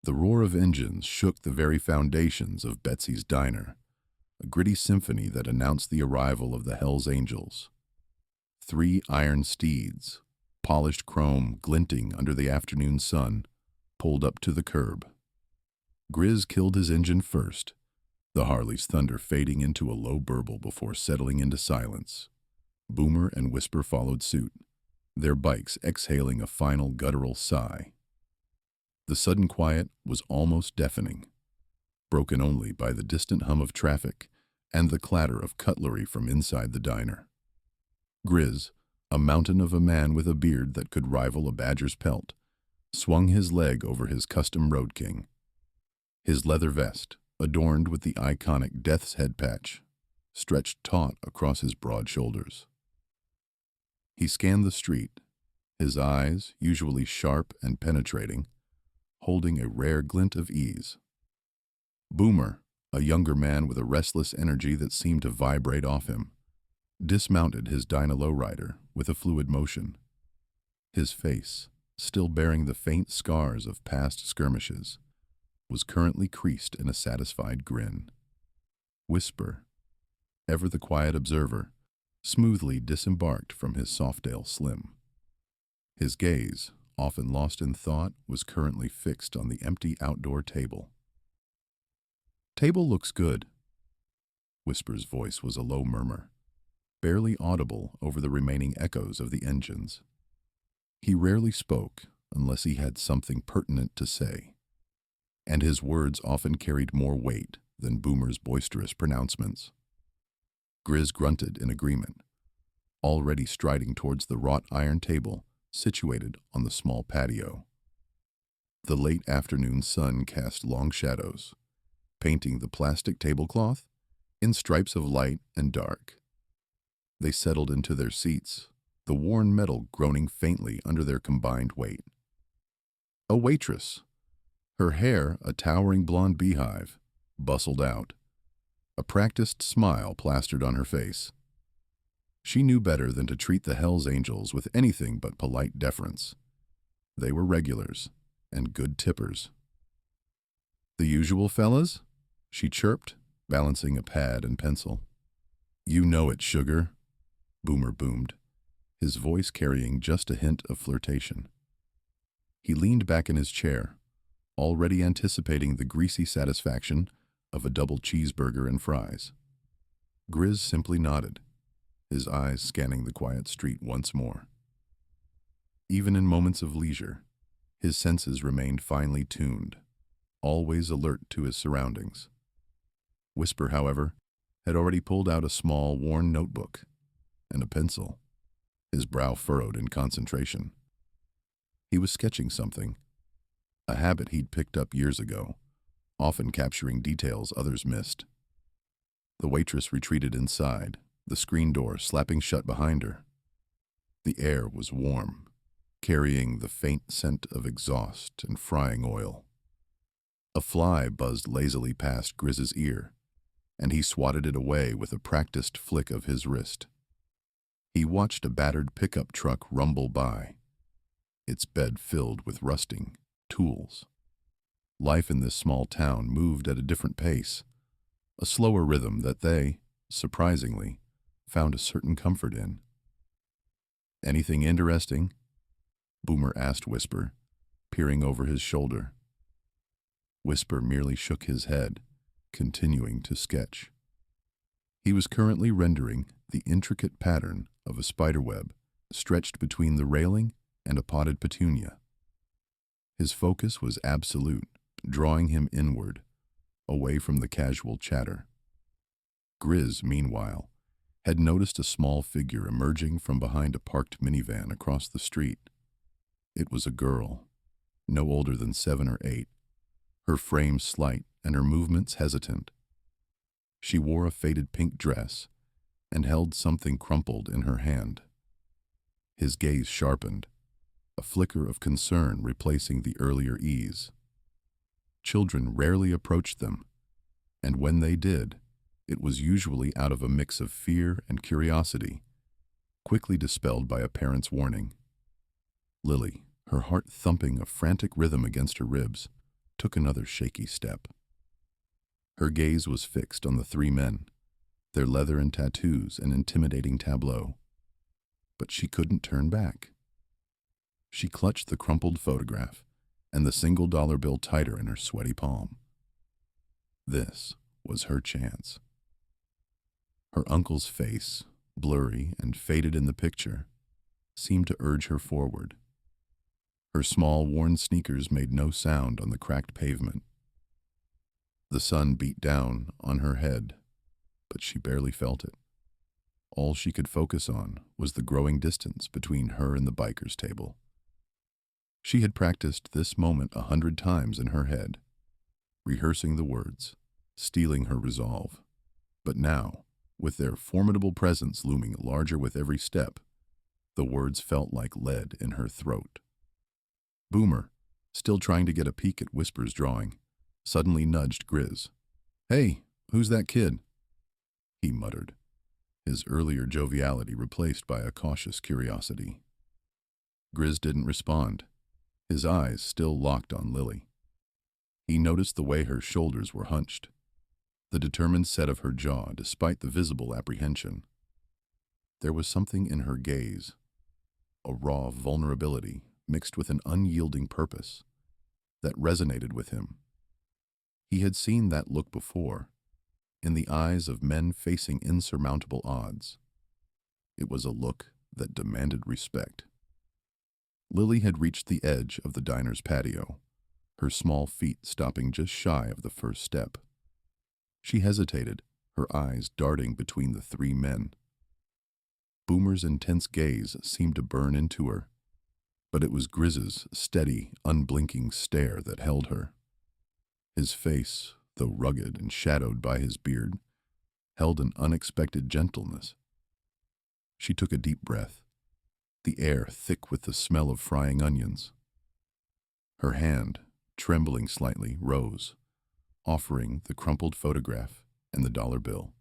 The roar of engines shook the very foundations of Betsy's diner, a gritty symphony that announced the arrival of the Hells Angels. 3 iron steeds, polished chrome glinting under the afternoon sun, pulled up to the curb. Grizz killed his engine first, the Harley's thunder fading into a low burble before settling into silence. Boomer and Whisper followed suit, their bikes exhaling a final guttural sigh. The sudden quiet was almost deafening, broken only by the distant hum of traffic and the clatter of cutlery from inside the diner. Grizz, a mountain of a man with a beard that could rival a badger's pelt, swung his leg over his custom Road King. His leather vest, adorned with the iconic Death's Head patch, stretched taut across his broad shoulders. He scanned the street, his eyes, usually sharp and penetrating, holding a rare glint of ease. Boomer, a younger man with a restless energy that seemed to vibrate off him, dismounted his Dyna lowrider with a fluid motion. His face, still bearing the faint scars of past skirmishes, was currently creased in a satisfied grin. Whisper, ever the quiet observer, smoothly disembarked from his Softdale Slim. His gaze, often lost in thought, was currently fixed on the empty outdoor table. "Table looks good." Whisper's voice was a low murmur, barely audible over the remaining echoes of the engines. He rarely spoke unless he had something pertinent to say, and his words often carried more weight than Boomer's boisterous pronouncements. Grizz grunted in agreement, already striding towards the wrought iron table situated on the small patio. The late afternoon sun cast long shadows, painting the plastic tablecloth in stripes of light and dark. They settled into their seats, the worn metal groaning faintly under their combined weight. A waitress, her hair a towering blonde beehive, bustled out, a practiced smile plastered on her face. She knew better than to treat the Hells Angels with anything but polite deference. They were regulars and good tippers. "The usual, fellas?" she chirped, balancing a pad and pencil. "You know it, sugar," Boomer boomed, his voice carrying just a hint of flirtation. He leaned back in his chair, already anticipating the greasy satisfaction of a double cheeseburger and fries. Grizz simply nodded, his eyes scanning the quiet street once more. Even in moments of leisure, his senses remained finely tuned, always alert to his surroundings. Whisper, however, had already pulled out a small, worn notebook and a pencil, his brow furrowed in concentration. He was sketching something, a habit he'd picked up years ago, often capturing details others missed. The waitress retreated inside, the screen door slapping shut behind her. The air was warm, carrying the faint scent of exhaust and frying oil. A fly buzzed lazily past Grizz's ear, and he swatted it away with a practiced flick of his wrist. He watched a battered pickup truck rumble by, its bed filled with rusting tools. Life in this small town moved at a different pace, a slower rhythm that they, surprisingly, found a certain comfort in. "Anything interesting?" Boomer asked Whisper, peering over his shoulder. Whisper merely shook his head, continuing to sketch. He was currently rendering the intricate pattern of a spiderweb stretched between the railing and a potted petunia. His focus was absolute, drawing him inward, away from the casual chatter. Grizz, meanwhile, had noticed a small figure emerging from behind a parked minivan across the street. It was a girl, no older than 7 or 8, her frame slight and her movements hesitant. She wore a faded pink dress and held something crumpled in her hand. His gaze sharpened, a flicker of concern replacing the earlier ease. Children rarely approached them, and when they did, it was usually out of a mix of fear and curiosity, quickly dispelled by a parent's warning. Lily, her heart thumping a frantic rhythm against her ribs, took another shaky step. Her gaze was fixed on the three men, their leather and tattoos an intimidating tableau. But she couldn't turn back. She clutched the crumpled photograph and the single-dollar bill tighter in her sweaty palm. This was her chance. Her uncle's face, blurry and faded in the picture, seemed to urge her forward. Her small, worn sneakers made no sound on the cracked pavement. The sun beat down on her head, but she barely felt it. All she could focus on was the growing distance between her and the biker's table. She had practiced this moment 100 times in her head, rehearsing the words, steeling her resolve. But now, with their formidable presence looming larger with every step, the words felt like lead in her throat. Boomer, still trying to get a peek at Whisper's drawing, suddenly nudged Grizz. "Hey, who's that kid?" he muttered, his earlier joviality replaced by a cautious curiosity. Grizz didn't respond, his eyes still locked on Lily. He noticed the way her shoulders were hunched, the determined set of her jaw despite the visible apprehension. There was something in her gaze, a raw vulnerability mixed with an unyielding purpose, that resonated with him. He had seen that look before, in the eyes of men facing insurmountable odds. It was a look that demanded respect. Lily had reached the edge of the diner's patio, her small feet stopping just shy of the first step. She hesitated, her eyes darting between the three men. Boomer's intense gaze seemed to burn into her, but it was Grizz's steady, unblinking stare that held her. His face, though rugged and shadowed by his beard, held an unexpected gentleness. She took a deep breath, the air thick with the smell of frying onions. Her hand, trembling slightly, rose, offering the crumpled photograph and the dollar bill.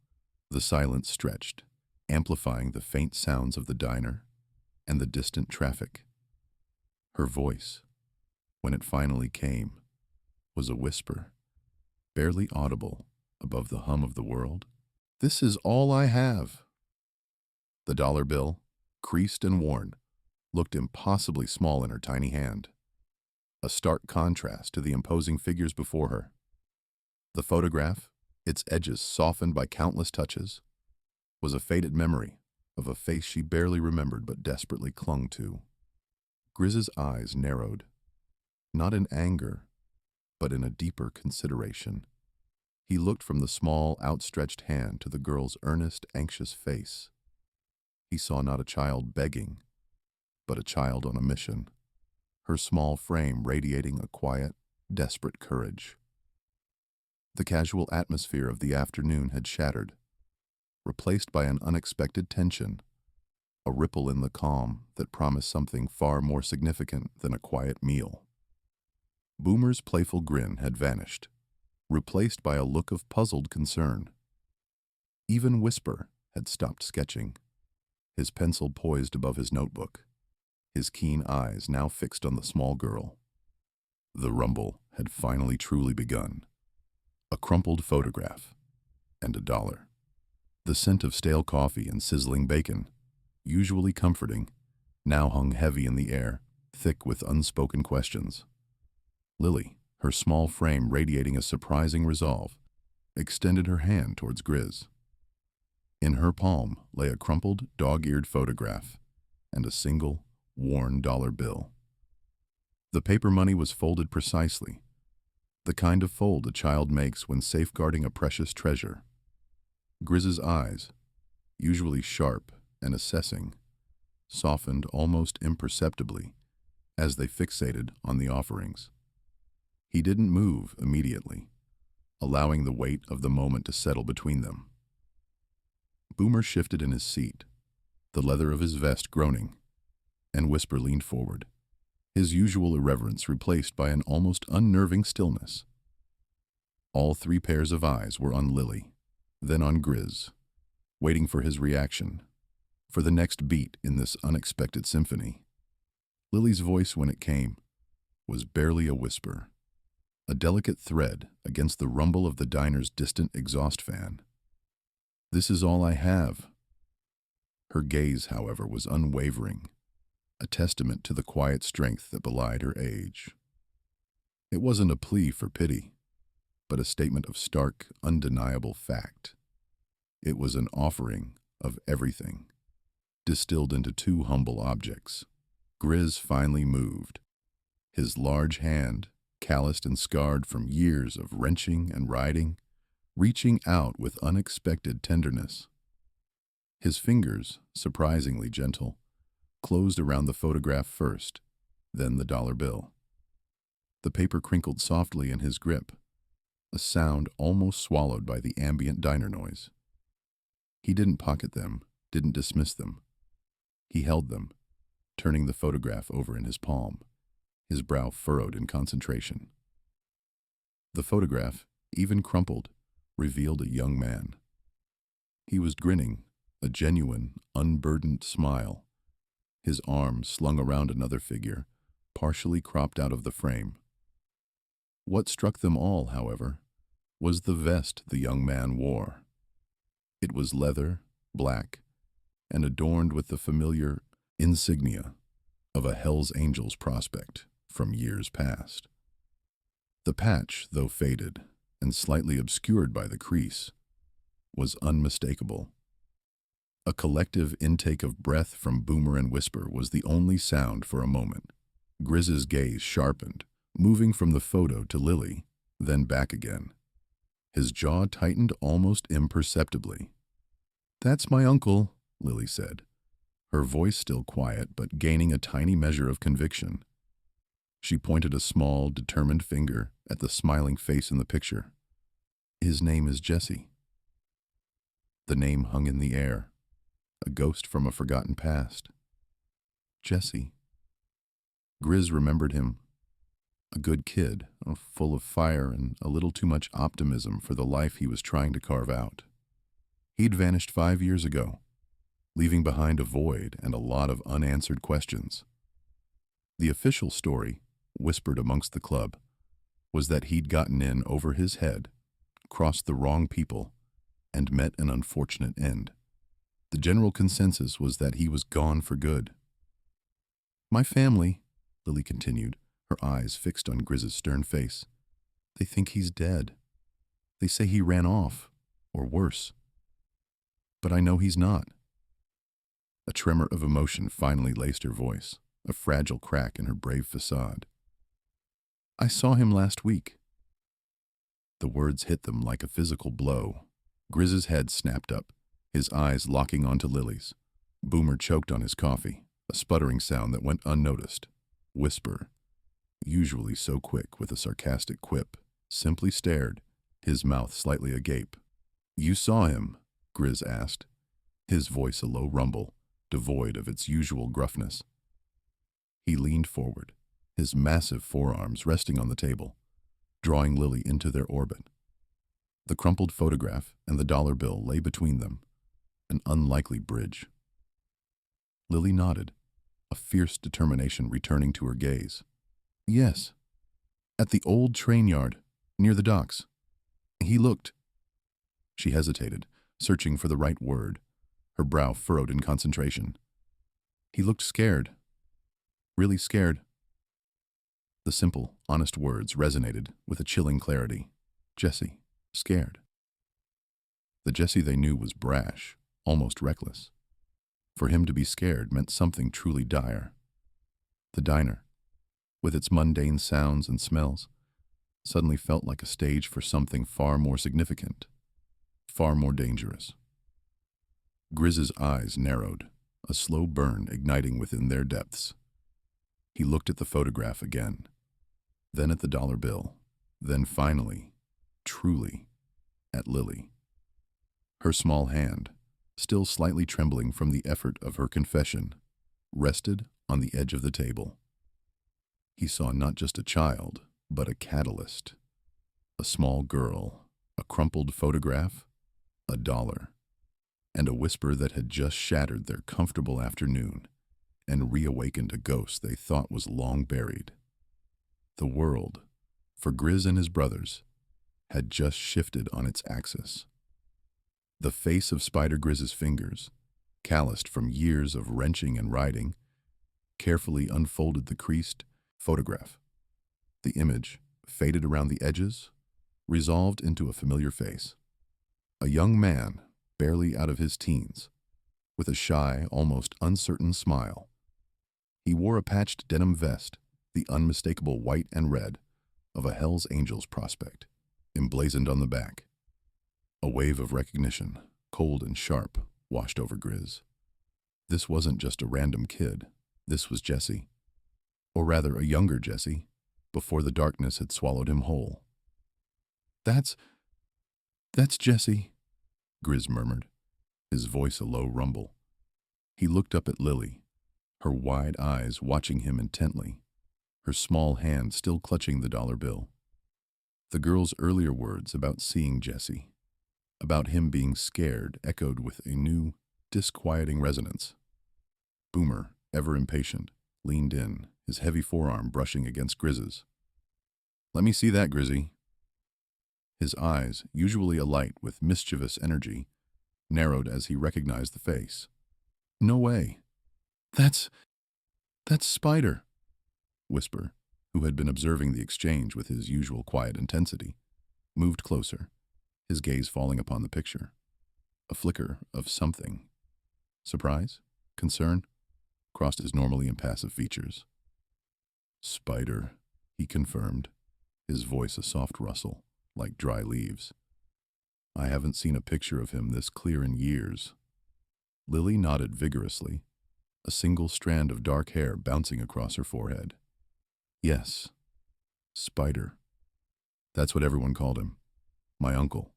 The silence stretched, amplifying the faint sounds of the diner and the distant traffic. Her voice, when it finally came, was a whisper, barely audible above the hum of the world. "This is all I have." The dollar bill, creased and worn, looked impossibly small in her tiny hand, a stark contrast to the imposing figures before her. The photograph, its edges softened by countless touches, was a faded memory of a face she barely remembered but desperately clung to. Grizz's eyes narrowed, not in anger, but in a deeper consideration. He looked from the small, outstretched hand to the girl's earnest, anxious face. He saw not a child begging, but a child on a mission, her small frame radiating a quiet, desperate courage. The casual atmosphere of the afternoon had shattered, replaced by an unexpected tension, a ripple in the calm that promised something far more significant than a quiet meal. Boomer's playful grin had vanished, replaced by a look of puzzled concern. Even Whisper had stopped sketching, his pencil poised above his notebook, his keen eyes now fixed on the small girl. The rumble had finally truly begun. A crumpled photograph and $1. The scent of stale coffee and sizzling bacon, usually comforting, now hung heavy in the air, thick with unspoken questions. Lily, her small frame radiating a surprising resolve, extended her hand towards Grizz. In her palm lay a crumpled, dog-eared photograph and a single, worn dollar bill. The paper money was folded precisely, the kind of fold a child makes when safeguarding a precious treasure. Grizz's eyes, usually sharp and assessing, softened almost imperceptibly as they fixated on the offerings. He didn't move immediately, allowing the weight of the moment to settle between them. Boomer shifted in his seat, the leather of his vest groaning, and Whisper leaned forward, his usual irreverence replaced by an almost unnerving stillness. All three pairs of eyes were on Lily, then on Grizz, waiting for his reaction, for the next beat in this unexpected symphony. Lily's voice, when it came, was barely a whisper, a delicate thread against the rumble of the diner's distant exhaust fan. "This is all I have." Her gaze, however, was unwavering, a testament to the quiet strength that belied her age. It wasn't a plea for pity, but a statement of stark, undeniable fact. It was an offering of everything, distilled into two humble objects. Grizz finally moved, his large hand, calloused and scarred from years of wrenching and riding, reaching out with unexpected tenderness. His fingers, surprisingly gentle, closed around the photograph first, then the dollar bill. The paper crinkled softly in his grip, a sound almost swallowed by the ambient diner noise. He didn't pocket them, didn't dismiss them. He held them, turning the photograph over in his palm, his brow furrowed in concentration. The photograph, even crumpled, revealed a young man. He was grinning, a genuine, unburdened smile, his arm slung around another figure, partially cropped out of the frame. What struck them all, however, was the vest the young man wore. It was leather, black, and adorned with the familiar insignia of a Hell's Angels prospect from years past. The patch, though faded and slightly obscured by the crease, was unmistakable. A collective intake of breath from Boomer and Whisper was the only sound for a moment. Grizz's gaze sharpened, moving from the photo to Lily, then back again. His jaw tightened almost imperceptibly. "That's my uncle," Lily said, her voice still quiet but gaining a tiny measure of conviction. She pointed a small, determined finger at the smiling face in the picture. "His name is Jesse." The name hung in the air, a ghost from a forgotten past. Jesse. Grizz remembered him. A good kid, full of fire and a little too much optimism for the life he was trying to carve out. He'd vanished 5 years ago, leaving behind a void and a lot of unanswered questions. The official story, whispered amongst the club, was that he'd gotten in over his head, crossed the wrong people, and met an unfortunate end. The general consensus was that he was gone for good. "My family," Lily continued, her eyes fixed on Grizz's stern face, "they think he's dead. They say he ran off, or worse. But I know he's not." A tremor of emotion finally laced her voice, a fragile crack in her brave facade. "I saw him last week." The words hit them like a physical blow. Grizz's head snapped up, his eyes locking onto Lily's. Boomer choked on his coffee, a sputtering sound that went unnoticed. Whisper, usually so quick with a sarcastic quip, simply stared, his mouth slightly agape. "You saw him?" Grizz asked, his voice a low rumble, devoid of its usual gruffness. He leaned forward, his massive forearms resting on the table, drawing Lily into their orbit. The crumpled photograph and the dollar bill lay between them, an unlikely bridge. Lily nodded, a fierce determination returning to her gaze. "Yes, at the old train yard, near the docks. He looked—" She hesitated, searching for the right word, her brow furrowed in concentration. "He looked scared. Really scared." The simple, honest words resonated with a chilling clarity. Jesse, scared. The Jesse they knew was brash, almost reckless. For him to be scared meant something truly dire. The diner, with its mundane sounds and smells, suddenly felt like a stage for something far more significant, far more dangerous. Grizz's eyes narrowed, a slow burn igniting within their depths. He looked at the photograph again, then at the dollar bill, then finally, truly, at Lily. Her small hand, still slightly trembling from the effort of her confession, rested on the edge of the table. He saw not just a child, but a catalyst. A small girl, a crumpled photograph, a dollar, and a whisper that had just shattered their comfortable afternoon and reawakened a ghost they thought was long buried. The world, for Grizz and his brothers had just shifted on its axis. The face of Spider Grizz's fingers, calloused from years of wrenching and riding, carefully unfolded the creased photograph. The image, faded around the edges, resolved into a familiar face. A young man, barely out of his teens, with a shy, almost uncertain smile. He wore a patched denim vest, the unmistakable white and red of a Hell's Angels prospect, emblazoned on the back. A wave of recognition, cold and sharp, washed over Grizz. This wasn't just a random kid. This was Jesse. Or rather, a younger Jesse, before the darkness had swallowed him whole. That's Jesse, Grizz murmured, his voice a low rumble. He looked up at Lily, her wide eyes watching him intently, her small hand still clutching the dollar bill. The girl's earlier words about seeing Jesse, about him being scared, echoed with a new, disquieting resonance. Boomer, ever impatient, leaned in, his heavy forearm brushing against Grizz's. "Let me see that, Grizzy." His eyes, usually alight with mischievous energy, narrowed as he recognized the face. "No way. That's Spider," Whisper, who had been observing the exchange with his usual quiet intensity, moved closer, his gaze falling upon the picture. A flicker of something. Surprise? Concern? Crossed his normally impassive features. "Spider," he confirmed, his voice a soft rustle, like dry leaves. "I haven't seen a picture of him this clear in years." Lily nodded vigorously, a single strand of dark hair bouncing across her forehead. "Yes, Spider. That's what everyone called him. My uncle."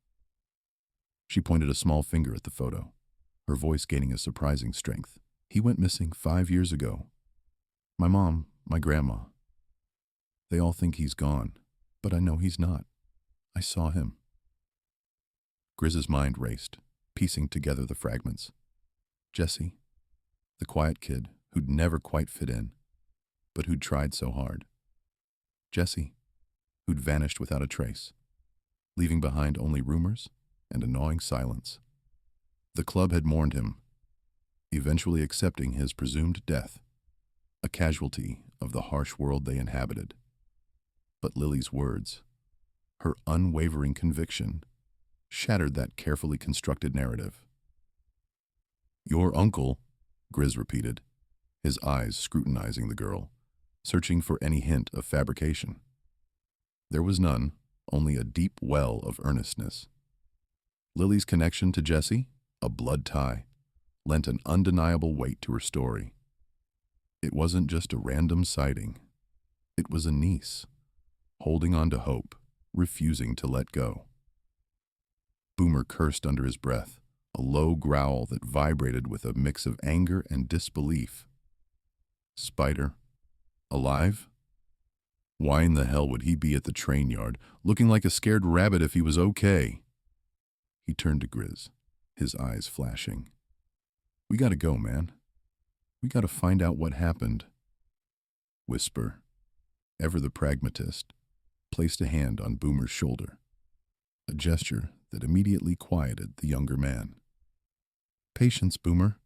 She pointed a small finger at the photo, her voice gaining a surprising strength. "He went missing 5 years ago. My mom, my grandma. They all think he's gone, but I know he's not. I saw him." Grizz's mind raced, piecing together the fragments. Jesse, the quiet kid who'd never quite fit in, but who'd tried so hard. Jesse, who'd vanished without a trace, leaving behind only rumors and a gnawing silence. The club had mourned him, eventually accepting his presumed death, a casualty of the harsh world they inhabited. But Lily's words, her unwavering conviction, shattered that carefully constructed narrative. "Your uncle," Grizz repeated, his eyes scrutinizing the girl, searching for any hint of fabrication. There was none, only a deep well of earnestness. Lily's connection to Jesse, a blood tie, lent an undeniable weight to her story. It wasn't just a random sighting. It was a niece, holding on to hope, refusing to let go. Boomer cursed under his breath, a low growl that vibrated with a mix of anger and disbelief. Spider? Alive? Why in the hell would he be at the train yard, looking like a scared rabbit if he was okay? He turned to Grizz, his eyes flashing. "We gotta go, man. We gotta find out what happened." Whisper, ever the pragmatist, placed a hand on Boomer's shoulder, a gesture that immediately quieted the younger man. "Patience, Boomer.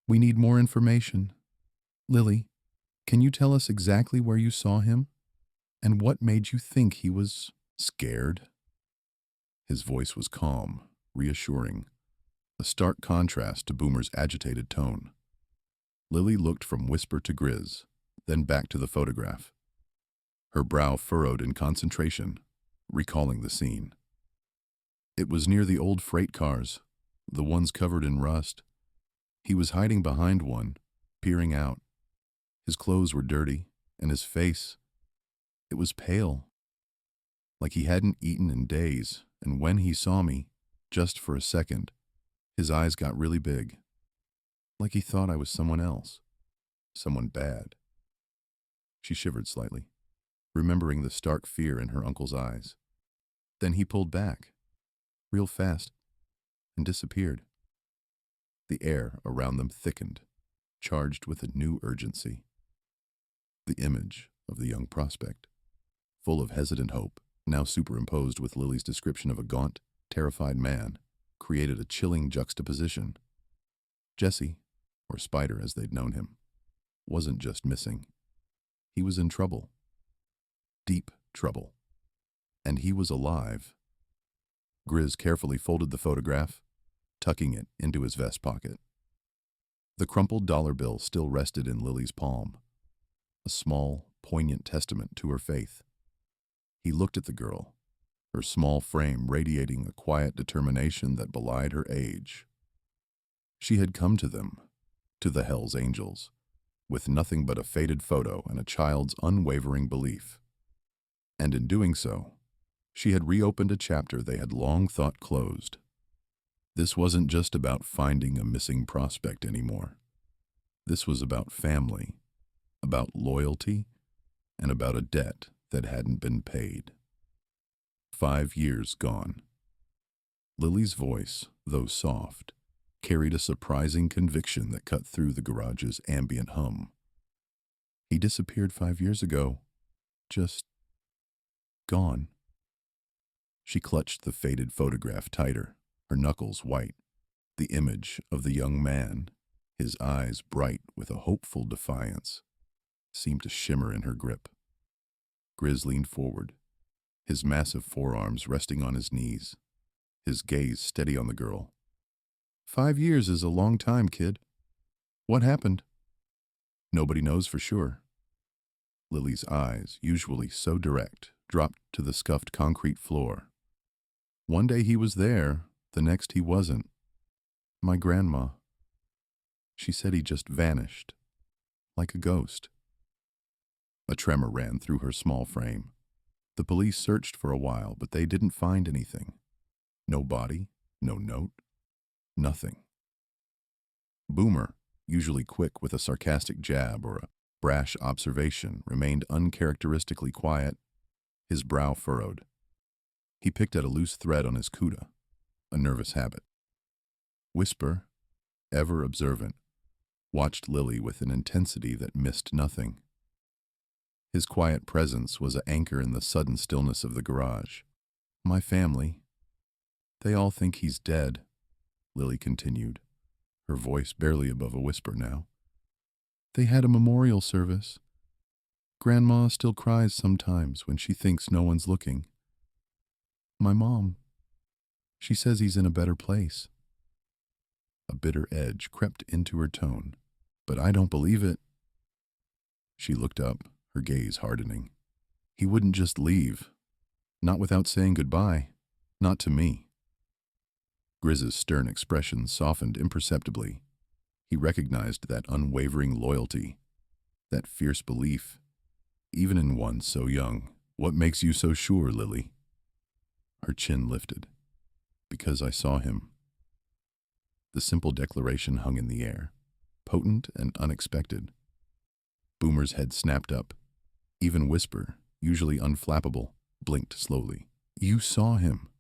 We need more information. Lily, can you tell us exactly where you saw him? And what made you think he was scared?" His voice was calm, reassuring, a stark contrast to Boomer's agitated tone. Lily looked from Whisper to Grizz, then back to the photograph. Her brow furrowed in concentration, recalling the scene. It was near the old freight cars, the ones covered in rust. He was hiding behind one, peering out. His clothes were dirty, and his face, it was pale, like he hadn't eaten in days, and when he saw me, just for a second, his eyes got really big, like he thought I was someone else, someone bad. She shivered slightly, remembering the stark fear in her uncle's eyes. Then he pulled back, real fast, and disappeared. The air around them thickened, charged with a new urgency. The image of the young prospect, full of hesitant hope, now superimposed with Lily's description of a gaunt, terrified man, created a chilling juxtaposition. Jesse, or Spider as they'd known him, wasn't just missing. He was in trouble. Deep trouble. And he was alive. Grizz carefully folded the photograph, tucking it into his vest pocket. The crumpled dollar bill still rested in Lily's palm, a small, poignant testament to her faith. He looked at the girl, her small frame radiating a quiet determination that belied her age. She had come to them, to the Hells Angels, with nothing but a faded photo and a child's unwavering belief. And in doing so, she had reopened a chapter they had long thought closed. This wasn't just about finding a missing prospect anymore. This was about family, about loyalty, and about a debt that hadn't been paid. 5 years gone. Lily's voice, though soft, carried a surprising conviction that cut through the garage's ambient hum. He disappeared 5 years ago. Just gone. She clutched the faded photograph tighter, her knuckles white. The image of the young man, his eyes bright with a hopeful defiance, seemed to shimmer in her grip. Grizz leaned forward, his massive forearms resting on his knees, his gaze steady on the girl. 5 years is a long time, kid. What happened? Nobody knows for sure. Lily's eyes, usually so direct, dropped to the scuffed concrete floor. One day he was there, the next he wasn't. My grandma. She said he just vanished, like a ghost. A tremor ran through her small frame. The police searched for a while, but they didn't find anything. No body, no note, nothing. Boomer, usually quick with a sarcastic jab or a brash observation, remained uncharacteristically quiet, his brow furrowed. He picked at a loose thread on his cuda, a nervous habit. Whisper, ever observant, watched Lily with an intensity that missed nothing. His quiet presence was an anchor in the sudden stillness of the garage. My family, they all think he's dead, Lily continued, her voice barely above a whisper now. They had a memorial service. Grandma still cries sometimes when she thinks no one's looking. My mom, she says he's in a better place. A bitter edge crept into her tone, but I don't believe it. She looked up, her gaze hardening. He wouldn't just leave, not without saying goodbye, not to me. Grizz's stern expression softened imperceptibly. He recognized that unwavering loyalty, that fierce belief, even in one so young. What makes you so sure, Lily? Her chin lifted. Because I saw him. The simple declaration hung in the air, potent and unexpected. Boomer's head snapped up. Even Whisper, usually unflappable, blinked slowly. You saw him.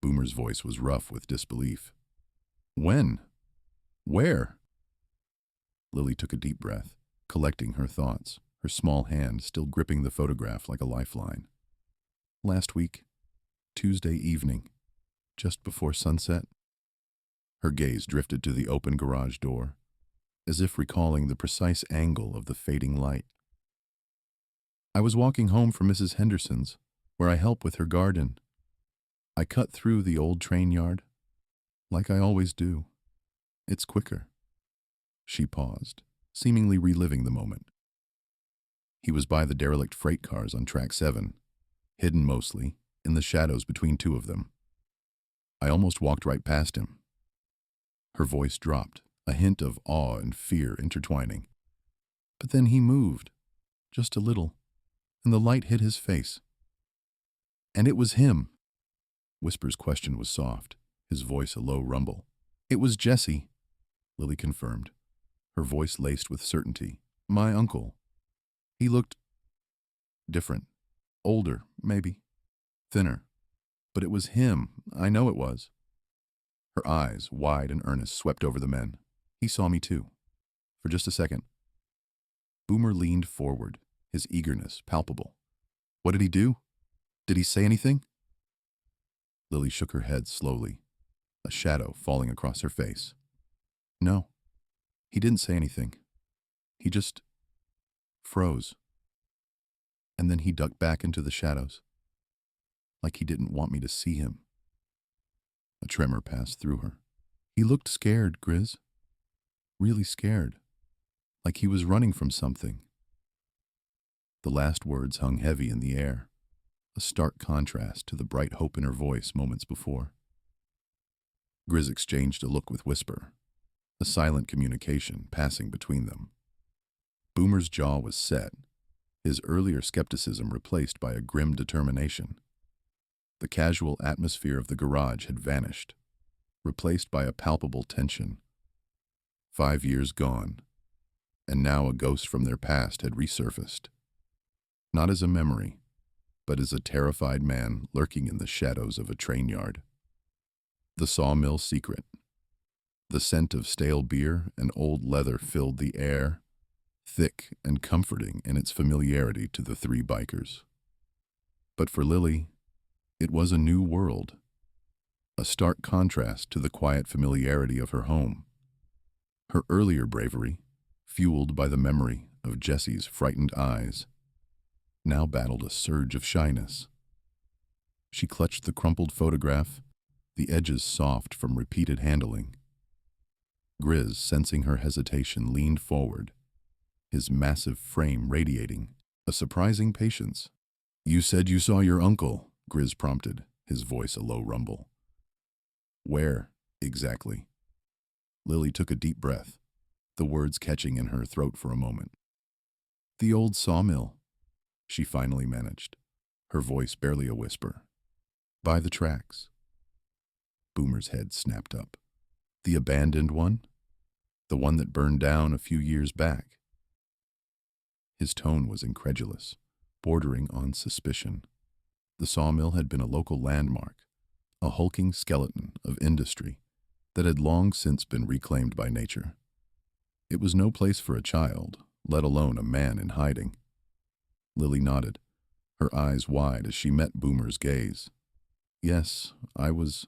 Boomer's voice was rough with disbelief. When? Where? Lily took a deep breath, collecting her thoughts, her small hand still gripping the photograph like a lifeline. Last week, Tuesday evening, just before sunset. Her gaze drifted to the open garage door, as if recalling the precise angle of the fading light. I was walking home from Mrs. Henderson's, where I help with her garden. I cut through the old train yard, like I always do. It's quicker. She paused, seemingly reliving the moment. He was by the derelict freight cars on Track 7, hidden mostly, in the shadows between two of them. I almost walked right past him. Her voice dropped, a hint of awe and fear intertwining. But then he moved, just a little, and the light hit his face. And it was him. Whisper's question was soft, his voice a low rumble. It was Jesse, Lily confirmed, her voice laced with certainty. My uncle. He looked different, older, maybe, thinner. But it was him, I know it was. Her eyes, wide and earnest, swept over the men. He saw me too. For just a second. Boomer leaned forward, his eagerness palpable. What did he do? Did he say anything? Lily shook her head slowly, a shadow falling across her face. No, he didn't say anything. He just froze. And then he ducked back into the shadows, like he didn't want me to see him. A tremor passed through her. He looked scared, Grizz. Really scared. Like he was running from something. The last words hung heavy in the air, a stark contrast to the bright hope in her voice moments before. Grizz exchanged a look with Whisper, a silent communication passing between them. Boomer's jaw was set, his earlier skepticism replaced by a grim determination. The casual atmosphere of the garage had vanished, replaced by a palpable tension. 5 years gone, and now a ghost from their past had resurfaced. Not as a memory, but as a terrified man lurking in the shadows of a train yard. The sawmill secret. The scent of stale beer and old leather filled the air, thick and comforting in its familiarity to the three bikers. But for Lily, it was a new world, a stark contrast to the quiet familiarity of her home. Her earlier bravery, fueled by the memory of Jessie's frightened eyes, now battled a surge of shyness. She clutched the crumpled photograph, the edges soft from repeated handling. Grizz, sensing her hesitation, leaned forward, his massive frame radiating a surprising patience. "You said you saw your uncle," Grizz prompted, his voice a low rumble. "Where, exactly?" Lily took a deep breath, the words catching in her throat for a moment. "The old sawmill," she finally managed, her voice barely a whisper. "By the tracks." Boomer's head snapped up. "The abandoned one? The one that burned down a few years back?" His tone was incredulous, bordering on suspicion. The sawmill had been a local landmark, a hulking skeleton of industry that had long since been reclaimed by nature. It was no place for a child, let alone a man in hiding. Lily nodded, her eyes wide as she met Boomer's gaze. "Yes, I was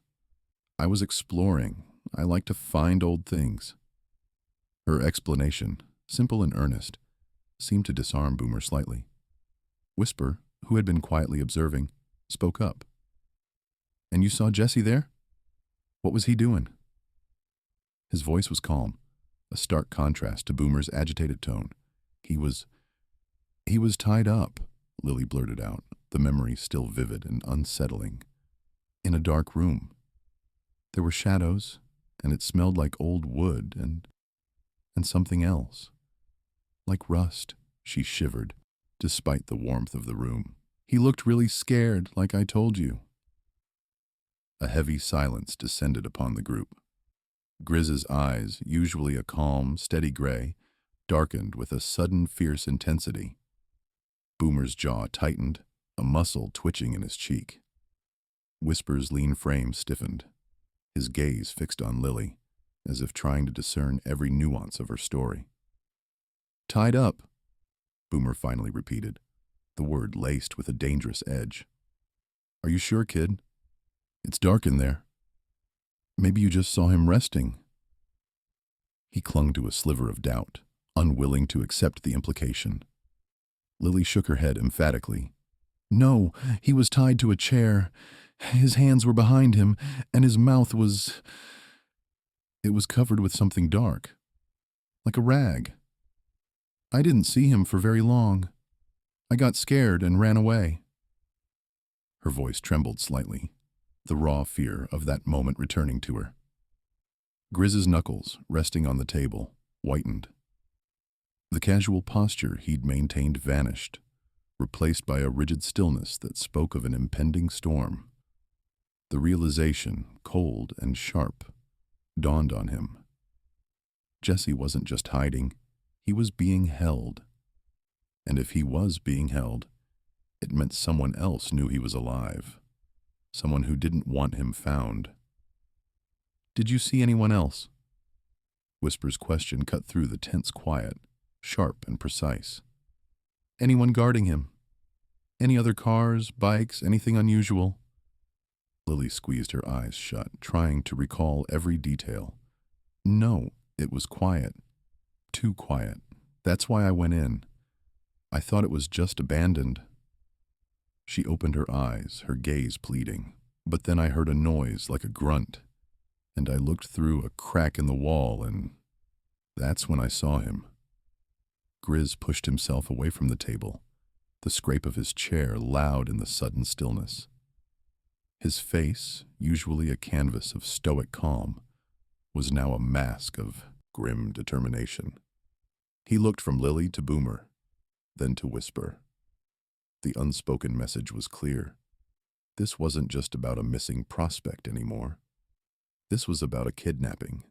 exploring. I like to find old things." Her explanation, simple and earnest, seemed to disarm Boomer slightly. Whisper, who had been quietly observing, spoke up. "And you saw Jessie there? What was he doing?" His voice was calm, a stark contrast to Boomer's agitated tone. He was tied up," Lily blurted out, the memory still vivid and unsettling. "In a dark room. There were shadows, and it smelled like old wood and something else. Like rust," she shivered, despite the warmth of the room. "He looked really scared, like I told you." A heavy silence descended upon the group. Grizz's eyes, usually a calm, steady gray, darkened with a sudden fierce intensity. Boomer's jaw tightened, a muscle twitching in his cheek. Whisper's lean frame stiffened, his gaze fixed on Lily, as if trying to discern every nuance of her story. "Tied up," Boomer finally repeated, the word laced with a dangerous edge. "Are you sure, kid? It's dark in there. Maybe you just saw him resting." He clung to a sliver of doubt, unwilling to accept the implication. Lily shook her head emphatically. "No, he was tied to a chair. His hands were behind him, and his mouth was... It was covered with something dark, like a rag. I didn't see him for very long. I got scared and ran away." Her voice trembled slightly, the raw fear of that moment returning to her. Grizz's knuckles, resting on the table, whitened. The casual posture he'd maintained vanished, replaced by a rigid stillness that spoke of an impending storm. The realization, cold and sharp, dawned on him. Jessie wasn't just hiding, he was being held. And if he was being held, it meant someone else knew he was alive. Someone who didn't want him found. "Did you see anyone else?" Whisper's question cut through the tense quiet, sharp and precise. "Anyone guarding him? Any other cars, bikes, anything unusual? Lily squeezed her eyes shut, trying to recall every detail. No, it was quiet. Too quiet. That's why I went in. I thought it was just abandoned. She opened her eyes, her gaze pleading. But then I heard a noise like a grunt, and I looked through a crack in the wall, and that's when I saw him. Grizz pushed himself away from the table, the scrape of his chair loud in the sudden stillness. His face, usually a canvas of stoic calm, was now a mask of grim determination. He looked from Lily to Boomer, then to Whisper. The unspoken message was clear. This wasn't just about a missing prospect anymore. This was about a kidnapping,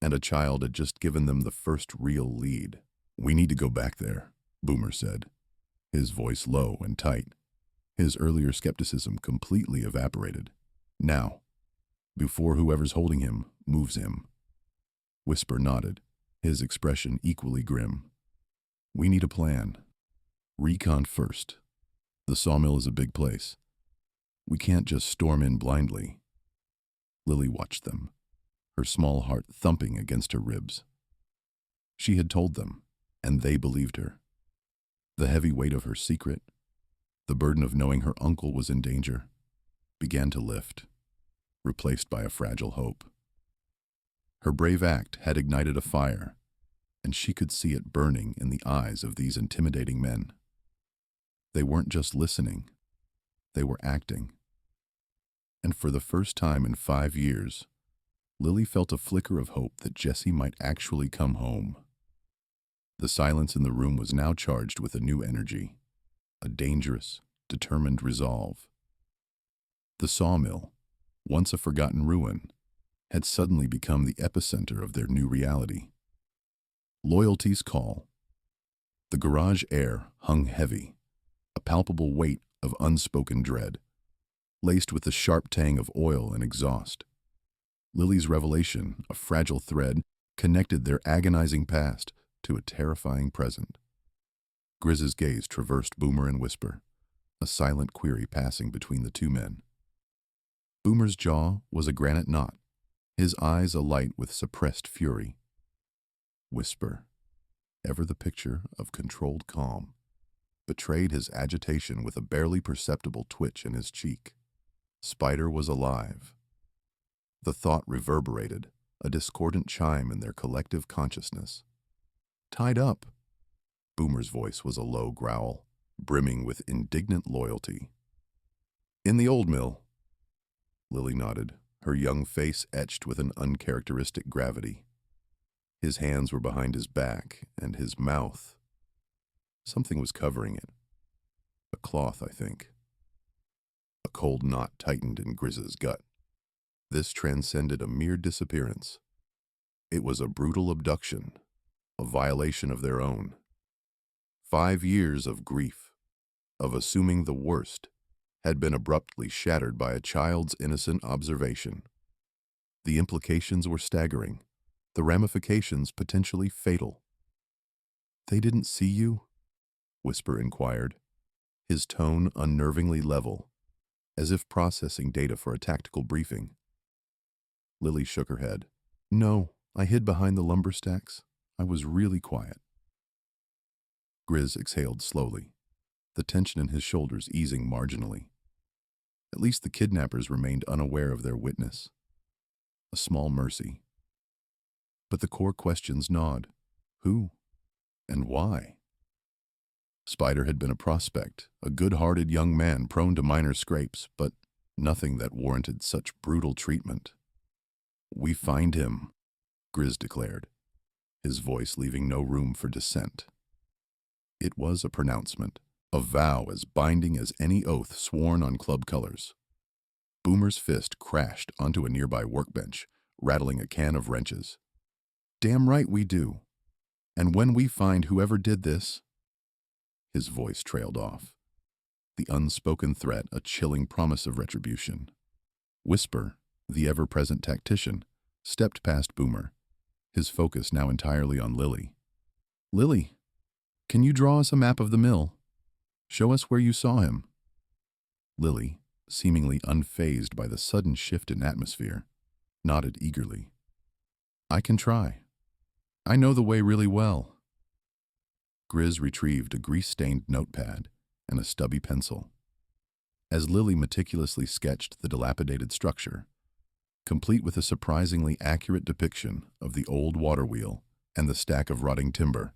and a child had just given them the first real lead. "We need to go back there," Boomer said, his voice low and tight. His earlier skepticism completely evaporated. "Now, before whoever's holding him moves him." Whisper nodded, his expression equally grim. "We need a plan. Recon first. The sawmill is a big place. We can't just storm in blindly." Lily watched them, her small heart thumping against her ribs. She had told them, and they believed her. The heavy weight of her secret, the burden of knowing her uncle was in danger, began to lift, replaced by a fragile hope. Her brave act had ignited a fire, and she could see it burning in the eyes of these intimidating men. They weren't just listening, they were acting. And for the first time in 5 years, Lily felt a flicker of hope that Jesse might actually come home. The silence in the room was now charged with a new energy, a dangerous, determined resolve. The sawmill, once a forgotten ruin, had suddenly become the epicenter of their new reality. Loyalty's call. The garage air hung heavy, a palpable weight of unspoken dread, laced with the sharp tang of oil and exhaust. Lily's revelation, a fragile thread, connected their agonizing past to a terrifying present. Grizz's gaze traversed Boomer and Whisper, a silent query passing between the two men. Boomer's jaw was a granite knot, his eyes alight with suppressed fury. Whisper, ever the picture of controlled calm, betrayed his agitation with a barely perceptible twitch in his cheek. Spider was alive. The thought reverberated, a discordant chime in their collective consciousness. "Tied up." Boomer's voice was a low growl, brimming with indignant loyalty. "In the old mill." Lily nodded, her young face etched with an uncharacteristic gravity. His hands were behind his back, and his mouth. Something was covering it. A cloth, I think. A cold knot tightened in Grizz's gut. This transcended a mere disappearance. It was a brutal abduction, a violation of their own. 5 years of grief, of assuming the worst, had been abruptly shattered by a child's innocent observation. The implications were staggering, the ramifications potentially fatal. "They didn't see you?" Whisper inquired, his tone unnervingly level, as if processing data for a tactical briefing. Lily shook her head. "No, I hid behind the lumber stacks. I was really quiet." Grizz exhaled slowly, the tension in his shoulders easing marginally. At least the kidnappers remained unaware of their witness. A small mercy. But the core questions gnawed. Who? And why? Spider had been a prospect, a good-hearted young man prone to minor scrapes, but nothing that warranted such brutal treatment. "We find him," Grizz declared, his voice leaving no room for dissent. It was a pronouncement, a vow as binding as any oath sworn on club colors. Boomer's fist crashed onto a nearby workbench, rattling a can of wrenches. "Damn right we do. And when we find whoever did this..." His voice trailed off. The unspoken threat, a chilling promise of retribution. Whisper, the ever-present tactician, stepped past Boomer, his focus now entirely on Lily. "Lily, can you draw us a map of the mill?" Show us where you saw him. Lily, seemingly unfazed by the sudden shift in atmosphere, nodded eagerly. I can try. I know the way really well. Grizz retrieved a grease-stained notepad and a stubby pencil. As Lily meticulously sketched the dilapidated structure, complete with a surprisingly accurate depiction of the old water wheel and the stack of rotting timber,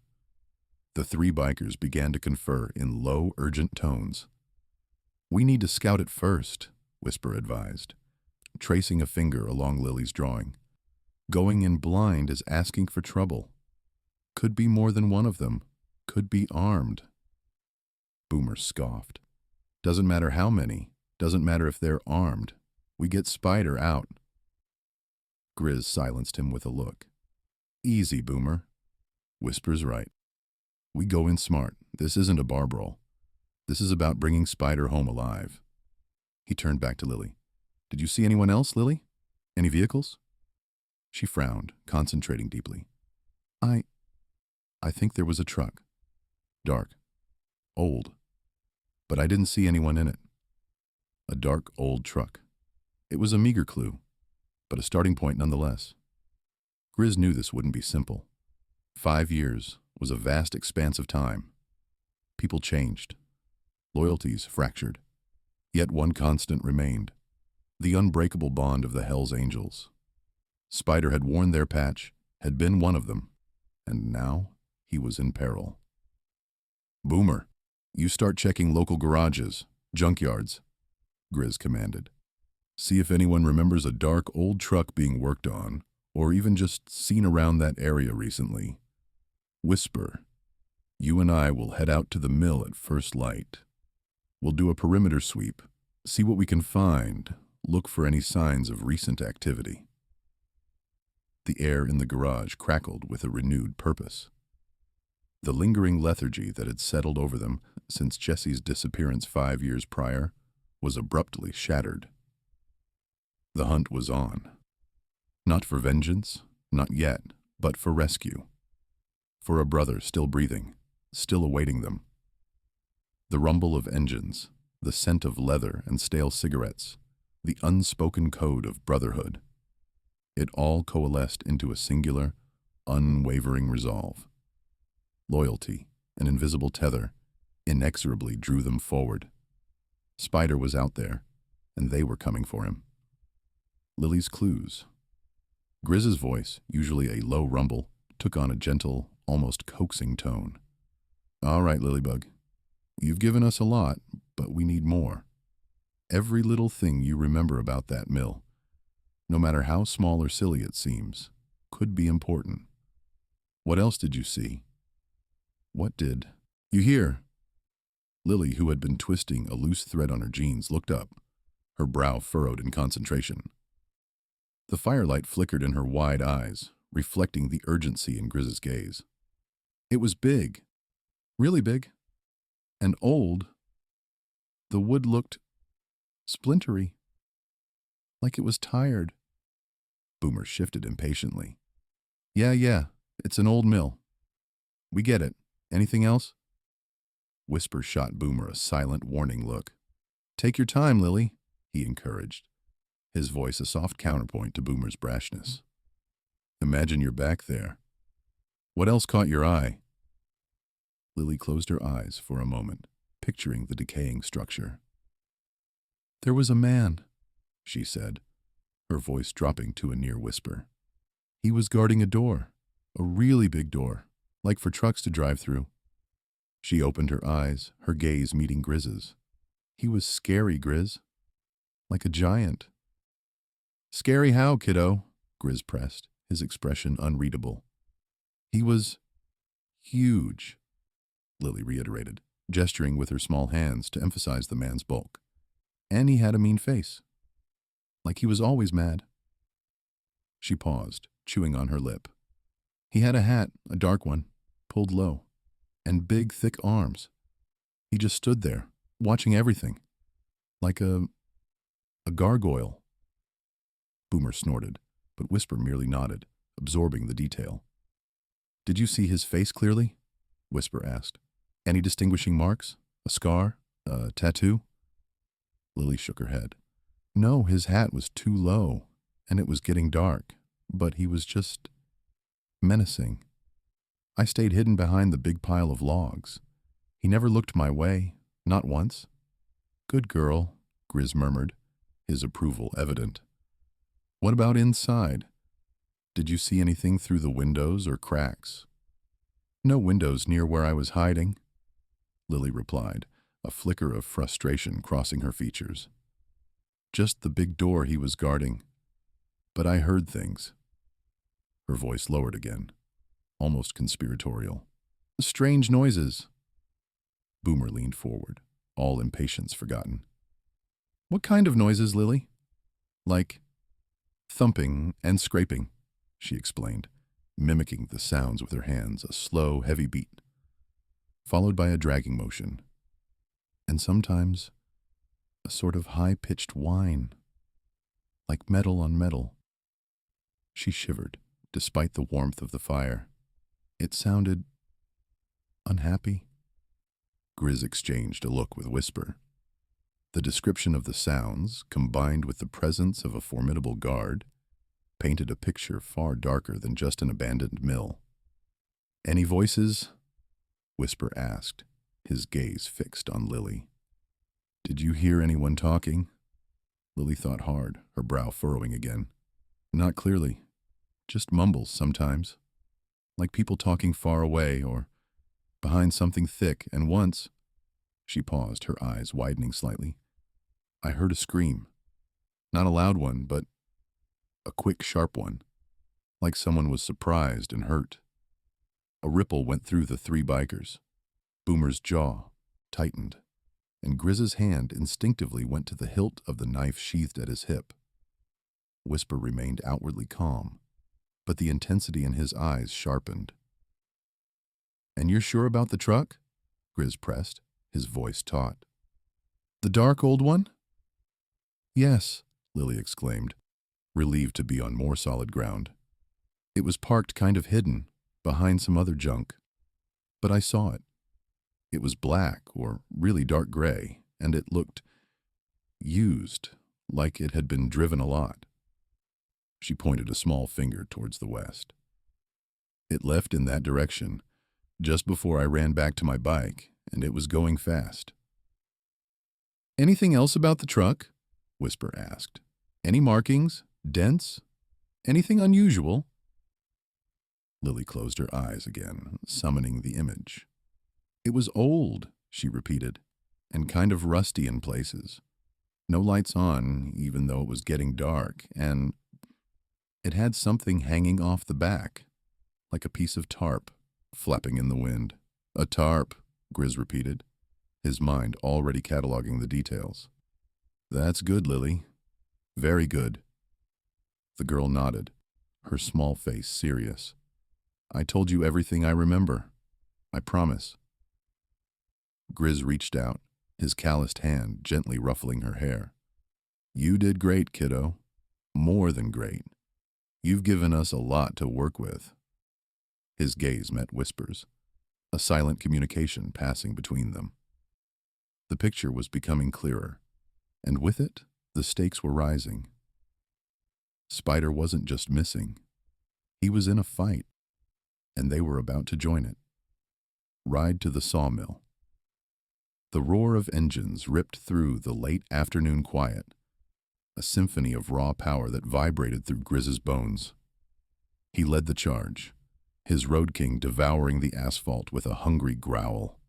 the three bikers began to confer in low, urgent tones. We need to scout it first, Whisper advised, tracing a finger along Lily's drawing. Going in blind is asking for trouble. Could be more than one of them. Could be armed. Boomer scoffed. Doesn't matter how many. Doesn't matter if they're armed. We get Spider out. Grizz silenced him with a look. Easy, Boomer. Whisper's right. We go in smart. This isn't a bar brawl. This is about bringing Spider home alive. He turned back to Lily. Did you see anyone else, Lily? Any vehicles? She frowned, concentrating deeply. I think there was a truck. Dark. Old. But I didn't see anyone in it. A dark, old truck. It was a meager clue, but a starting point nonetheless. Grizz knew this wouldn't be simple. 5 years was a vast expanse of time. People changed. Loyalties fractured. Yet one constant remained. The unbreakable bond of the Hells Angels. Spider had worn their patch, had been one of them, and now he was in peril. Boomer, you start checking local garages, junkyards, Grizz commanded. See if anyone remembers a dark old truck being worked on, or even just seen around that area recently. Whisper, you and I will head out to the mill at first light. We'll do a perimeter sweep, see what we can find, look for any signs of recent activity. The air in the garage crackled with a renewed purpose. The lingering lethargy that had settled over them since Jesse's disappearance 5 years prior was abruptly shattered. The hunt was on. Not for vengeance, not yet, but for rescue. For a brother still breathing, still awaiting them. The rumble of engines, the scent of leather and stale cigarettes, the unspoken code of brotherhood. It all coalesced into a singular, unwavering resolve. Loyalty, an invisible tether, inexorably drew them forward. Spider was out there, and they were coming for him. Lily's clues. Grizz's voice, usually a low rumble, took on a gentle, almost coaxing tone. All right, Lilybug. You've given us a lot, but we need more. Every little thing you remember about that mill, no matter how small or silly it seems, could be important. What else did you see? What did you hear? Lily, who had been twisting a loose thread on her jeans, looked up, her brow furrowed in concentration. The firelight flickered in her wide eyes, reflecting the urgency in Grizz's gaze. It was big, really big, and old. The wood looked splintery, like it was tired. Boomer shifted impatiently. Yeah, it's an old mill. We get it. Anything else? Whisper shot Boomer a silent warning look. Take your time, Lily, he encouraged, his voice a soft counterpoint to Boomer's brashness. Imagine you're back there. What else caught your eye? Lily closed her eyes for a moment, picturing the decaying structure. There was a man, she said, her voice dropping to a near whisper. He was guarding a door, a really big door, like for trucks to drive through. She opened her eyes, her gaze meeting Grizz's. He was scary, Grizz. Like a giant. Scary how, kiddo? Grizz pressed, his expression unreadable. He was huge, Lily reiterated, gesturing with her small hands to emphasize the man's bulk. And he had a mean face. Like he was always mad. She paused, chewing on her lip. He had a hat, a dark one, pulled low, and big, thick arms. He just stood there, watching everything, like a gargoyle. Boomer snorted, but Whisper merely nodded, absorbing the detail. Did you see his face clearly? Whisper asked. Any distinguishing marks? A scar? A tattoo? Lily shook her head. No, his hat was too low, and it was getting dark, but he was just menacing. I stayed hidden behind the big pile of logs. He never looked my way, not once. Good girl, Grizz murmured, his approval evident. What about inside? Did you see anything through the windows or cracks? No windows near where I was hiding, Lily replied, a flicker of frustration crossing her features. Just the big door he was guarding. But I heard things. Her voice lowered again, almost conspiratorial. Strange noises. Boomer leaned forward, all impatience forgotten. What kind of noises, Lily? Like thumping and scraping, she explained, mimicking the sounds with her hands, a slow, heavy beat, followed by a dragging motion, and sometimes a sort of high-pitched whine, like metal on metal. She shivered, despite the warmth of the fire. It sounded unhappy. Grizz exchanged a look with Whisper. The description of the sounds, combined with the presence of a formidable guard, painted a picture far darker than just an abandoned mill. Any voices? Whisper asked, his gaze fixed on Lily. Did you hear anyone talking? Lily thought hard, her brow furrowing again. Not clearly. Just mumbles sometimes. Like people talking far away or behind something thick, and once, she paused, her eyes widening slightly, I heard a scream. Not a loud one, but a quick, sharp one, like someone was surprised and hurt. A ripple went through the three bikers. Boomer's jaw tightened, and Grizz's hand instinctively went to the hilt of the knife sheathed at his hip. Whisper remained outwardly calm, but the intensity in his eyes sharpened. And you're sure about the truck? Grizz pressed, his voice taut. The dark old one? Yes, Lily exclaimed, relieved to be on more solid ground. It was parked kind of hidden, behind some other junk. But I saw it. It was black, or really dark gray, and it looked used, like it had been driven a lot. She pointed a small finger towards the west. It left in that direction, just before I ran back to my bike, and it was going fast. Anything else about the truck? Whisper asked. Any markings? Dents? Anything unusual? Lily closed her eyes again, summoning the image. It was old, she repeated, and kind of rusty in places. No lights on, even though it was getting dark, and it had something hanging off the back, like a piece of tarp, flapping in the wind. A tarp, Grizz repeated, his mind already cataloging the details. That's good, Lily. Very good. The girl nodded, her small face serious. I told you everything I remember. I promise. Grizz reached out, his calloused hand gently ruffling her hair. You did great, kiddo. More than great. You've given us a lot to work with. His gaze met Whisper's, a silent communication passing between them. The picture was becoming clearer, and with it, the stakes were rising. Spider wasn't just missing. He was in a fight, and they were about to join it. Ride to the sawmill. The roar of engines ripped through the late afternoon quiet, a symphony of raw power that vibrated through Grizz's bones. He led the charge, his road king devouring the asphalt with a hungry growl.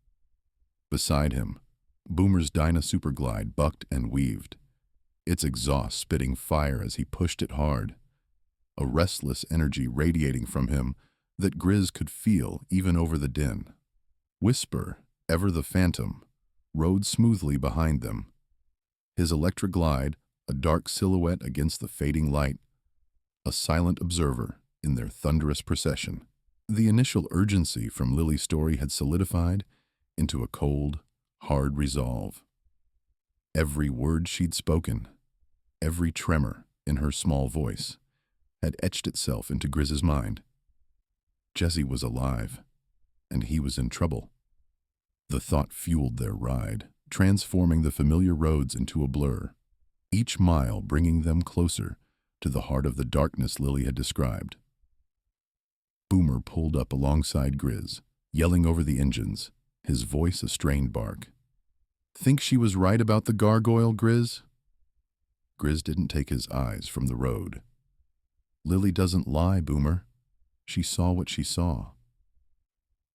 Beside him, Boomer's Dyna Superglide bucked and weaved, its exhaust spitting fire as he pushed it hard, a restless energy radiating from him that Grizz could feel even over the din. Whisper, ever the phantom, rode smoothly behind them, his electric glide a dark silhouette against the fading light, a silent observer in their thunderous procession. The initial urgency from Lily's story had solidified into a cold, hard resolve. Every word she'd spoken, every tremor in her small voice, had etched itself into Grizz's mind. Jesse was alive, and he was in trouble. The thought fueled their ride, transforming the familiar roads into a blur, each mile bringing them closer to the heart of the darkness Lily had described. Boomer pulled up alongside Grizz, yelling over the engines, his voice a strained bark. "Think she was right about the gargoyle, Grizz?" Grizz didn't take his eyes from the road. "Lily doesn't lie, Boomer. She saw what she saw."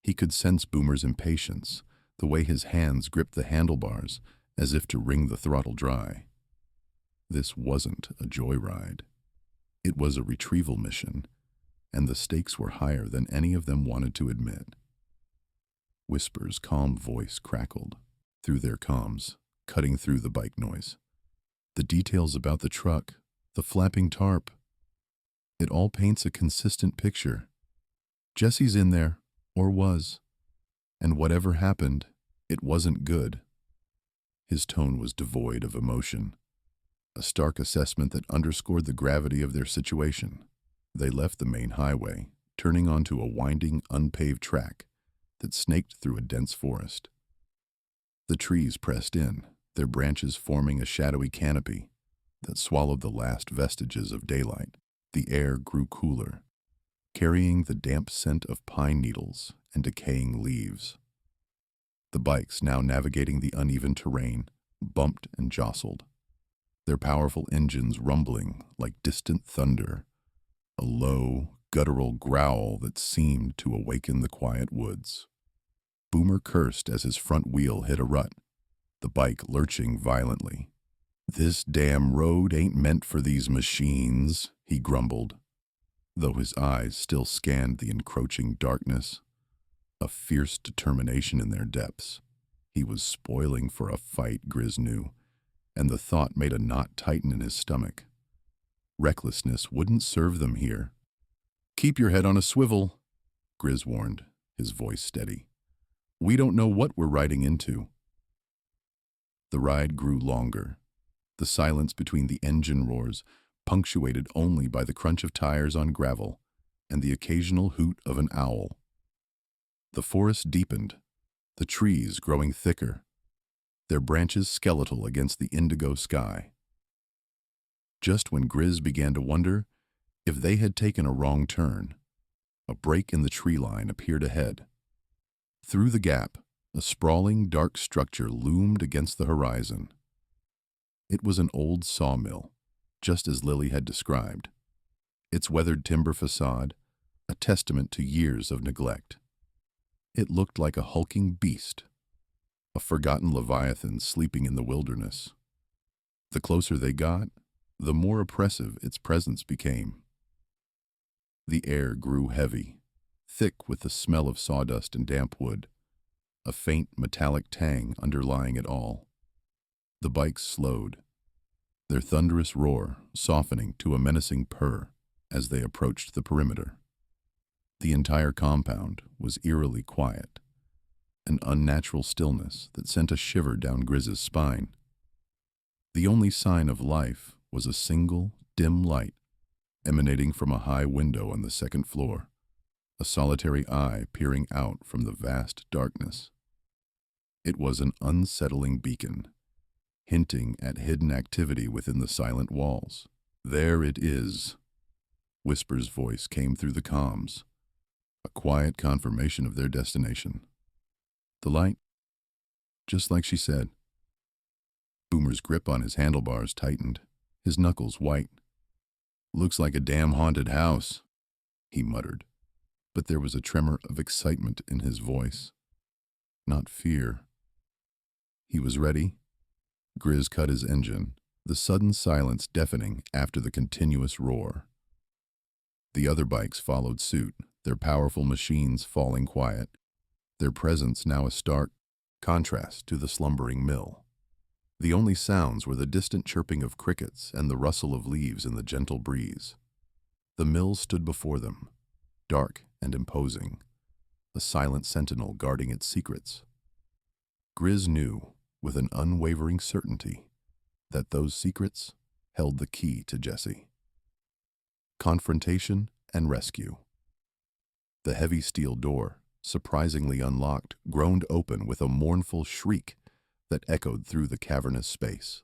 He could sense Boomer's impatience, the way his hands gripped the handlebars as if to wring the throttle dry. This wasn't a joyride. It was a retrieval mission, and the stakes were higher than any of them wanted to admit. Whisper's calm voice crackled through their comms, cutting through the bike noise. The details about the truck, the flapping tarp, it all paints a consistent picture. Jesse's in there, or was, and whatever happened, it wasn't good. His tone was devoid of emotion, a stark assessment that underscored the gravity of their situation. They left the main highway, turning onto a winding, unpaved track that snaked through a dense forest. The trees pressed in, their branches forming a shadowy canopy that swallowed the last vestiges of daylight. The air grew cooler, carrying the damp scent of pine needles and decaying leaves. The bikes, now navigating the uneven terrain, bumped and jostled, their powerful engines rumbling like distant thunder, a low, guttural growl that seemed to awaken the quiet woods. Boomer cursed as his front wheel hit a rut, the bike lurching violently. "This damn road ain't meant for these machines," he grumbled, though his eyes still scanned the encroaching darkness, a fierce determination in their depths. He was spoiling for a fight, Grizz knew, and the thought made a knot tighten in his stomach. Recklessness wouldn't serve them here. "Keep your head on a swivel," Grizz warned, his voice steady. "We don't know what we're riding into." The ride grew longer, the silence between the engine roars punctuated only by the crunch of tires on gravel and the occasional hoot of an owl. The forest deepened, the trees growing thicker, their branches skeletal against the indigo sky. Just when Grizz began to wonder if they had taken a wrong turn, a break in the tree line appeared ahead. Through the gap, a sprawling, dark structure loomed against the horizon. It was an old sawmill, just as Lily had described, its weathered timber facade a testament to years of neglect. It looked like a hulking beast, a forgotten leviathan sleeping in the wilderness. The closer they got, the more oppressive its presence became. The air grew heavy, thick with the smell of sawdust and damp wood, a faint metallic tang underlying it all. The bikes slowed, their thunderous roar softening to a menacing purr as they approached the perimeter. The entire compound was eerily quiet, an unnatural stillness that sent a shiver down Grizz's spine. The only sign of life was a single, dim light emanating from a high window on the second floor, a solitary eye peering out from the vast darkness. It was an unsettling beacon, hinting at hidden activity within the silent walls. "There it is," Whisper's voice came through the comms, a quiet confirmation of their destination. The light, just like she said. Boomer's grip on his handlebars tightened, his knuckles white. "Looks like a damn haunted house," he muttered, but there was a tremor of excitement in his voice, not fear. He was ready. Grizz cut his engine, the sudden silence deafening after the continuous roar. The other bikes followed suit, their powerful machines falling quiet, their presence now a stark contrast to the slumbering mill. The only sounds were the distant chirping of crickets and the rustle of leaves in the gentle breeze. The mill stood before them, dark and imposing, a silent sentinel guarding its secrets. Grizz knew, with an unwavering certainty, that those secrets held the key to Jesse. Confrontation and rescue. The heavy steel door, surprisingly unlocked, groaned open with a mournful shriek that echoed through the cavernous space.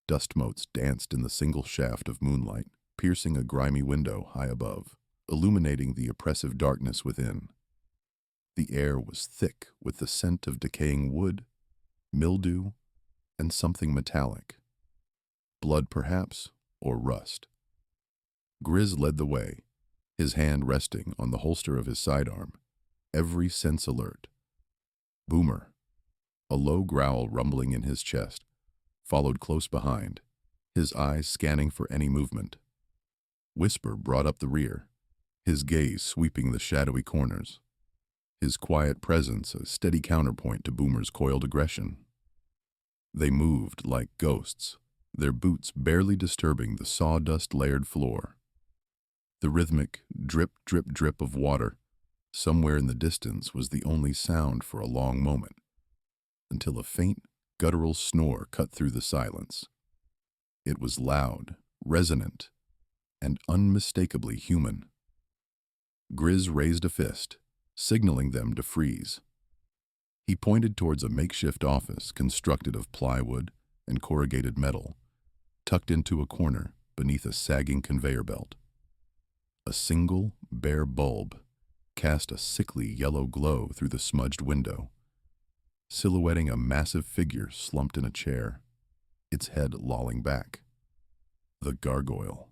Dust motes danced in the single shaft of moonlight, piercing a grimy window high above, illuminating the oppressive darkness within. The air was thick with the scent of decaying wood, mildew, and something metallic. Blood, perhaps, or rust. Grizz led the way, his hand resting on the holster of his sidearm, every sense alert. Boomer, a low growl rumbling in his chest, followed close behind, his eyes scanning for any movement. Whisper brought up the rear, his gaze sweeping the shadowy corners, his quiet presence a steady counterpoint to Boomer's coiled aggression. They moved like ghosts, their boots barely disturbing the sawdust-layered floor. The rhythmic drip, drip, drip of water somewhere in the distance was the only sound for a long moment, until a faint, guttural snore cut through the silence. It was loud, resonant, and unmistakably human. Grizz raised a fist, signaling them to freeze. He pointed towards a makeshift office constructed of plywood and corrugated metal, tucked into a corner beneath a sagging conveyor belt. A single, bare bulb cast a sickly yellow glow through the smudged window, silhouetting a massive figure slumped in a chair, its head lolling back. The gargoyle.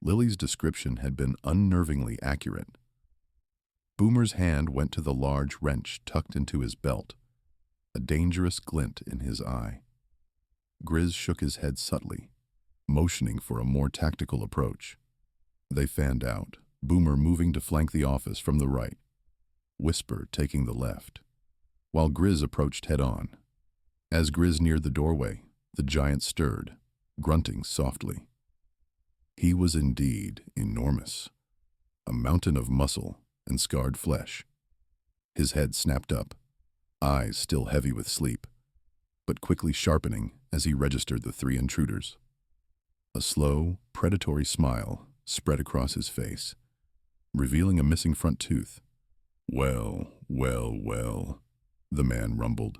Lily's description had been unnervingly accurate. Boomer's hand went to the large wrench tucked into his belt, a dangerous glint in his eye. Grizz shook his head subtly, motioning for a more tactical approach. They fanned out, Boomer moving to flank the office from the right, Whisper taking the left, while Grizz approached head-on. As Grizz neared the doorway, the giant stirred, grunting softly. He was indeed enormous, a mountain of muscle and scarred flesh. His head snapped up, eyes still heavy with sleep, but quickly sharpening as he registered the three intruders. A slow, predatory smile spread across his face, revealing a missing front tooth. "Well, well, well," the man rumbled,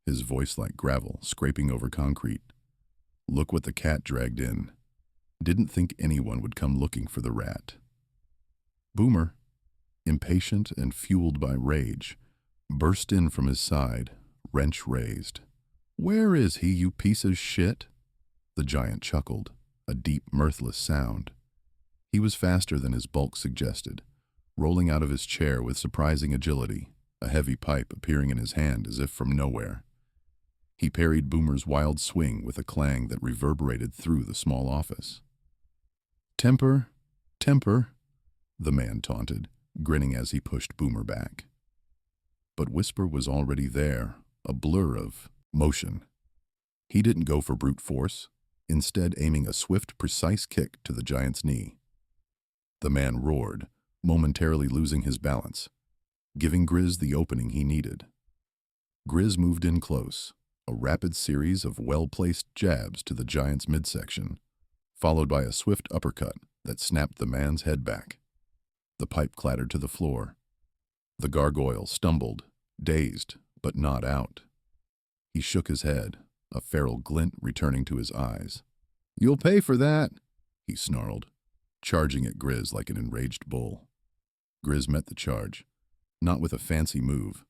his voice like gravel scraping over concrete. "Look what the cat dragged in. Didn't think anyone would come looking for the rat." Boomer, impatient and fueled by rage, burst in from his side, wrench raised. "Where is he, you piece of shit?" The giant chuckled, a deep, mirthless sound. He was faster than his bulk suggested, rolling out of his chair with surprising agility, a heavy pipe appearing in his hand as if from nowhere. He parried Boomer's wild swing with a clang that reverberated through the small office. "Temper, temper," the man taunted, grinning as he pushed Boomer back. But Whisper was already there, a blur of motion. He didn't go for brute force, instead aiming a swift, precise kick to the giant's knee. The man roared, momentarily losing his balance, giving Grizz the opening he needed. Grizz moved in close, a rapid series of well-placed jabs to the giant's midsection, followed by a swift uppercut that snapped the man's head back. The pipe clattered to the floor. The gargoyle stumbled, dazed, but not out. He shook his head, a feral glint returning to his eyes. "You'll pay for that," he snarled, charging at Grizz like an enraged bull. Grizz met the charge, not with a fancy move,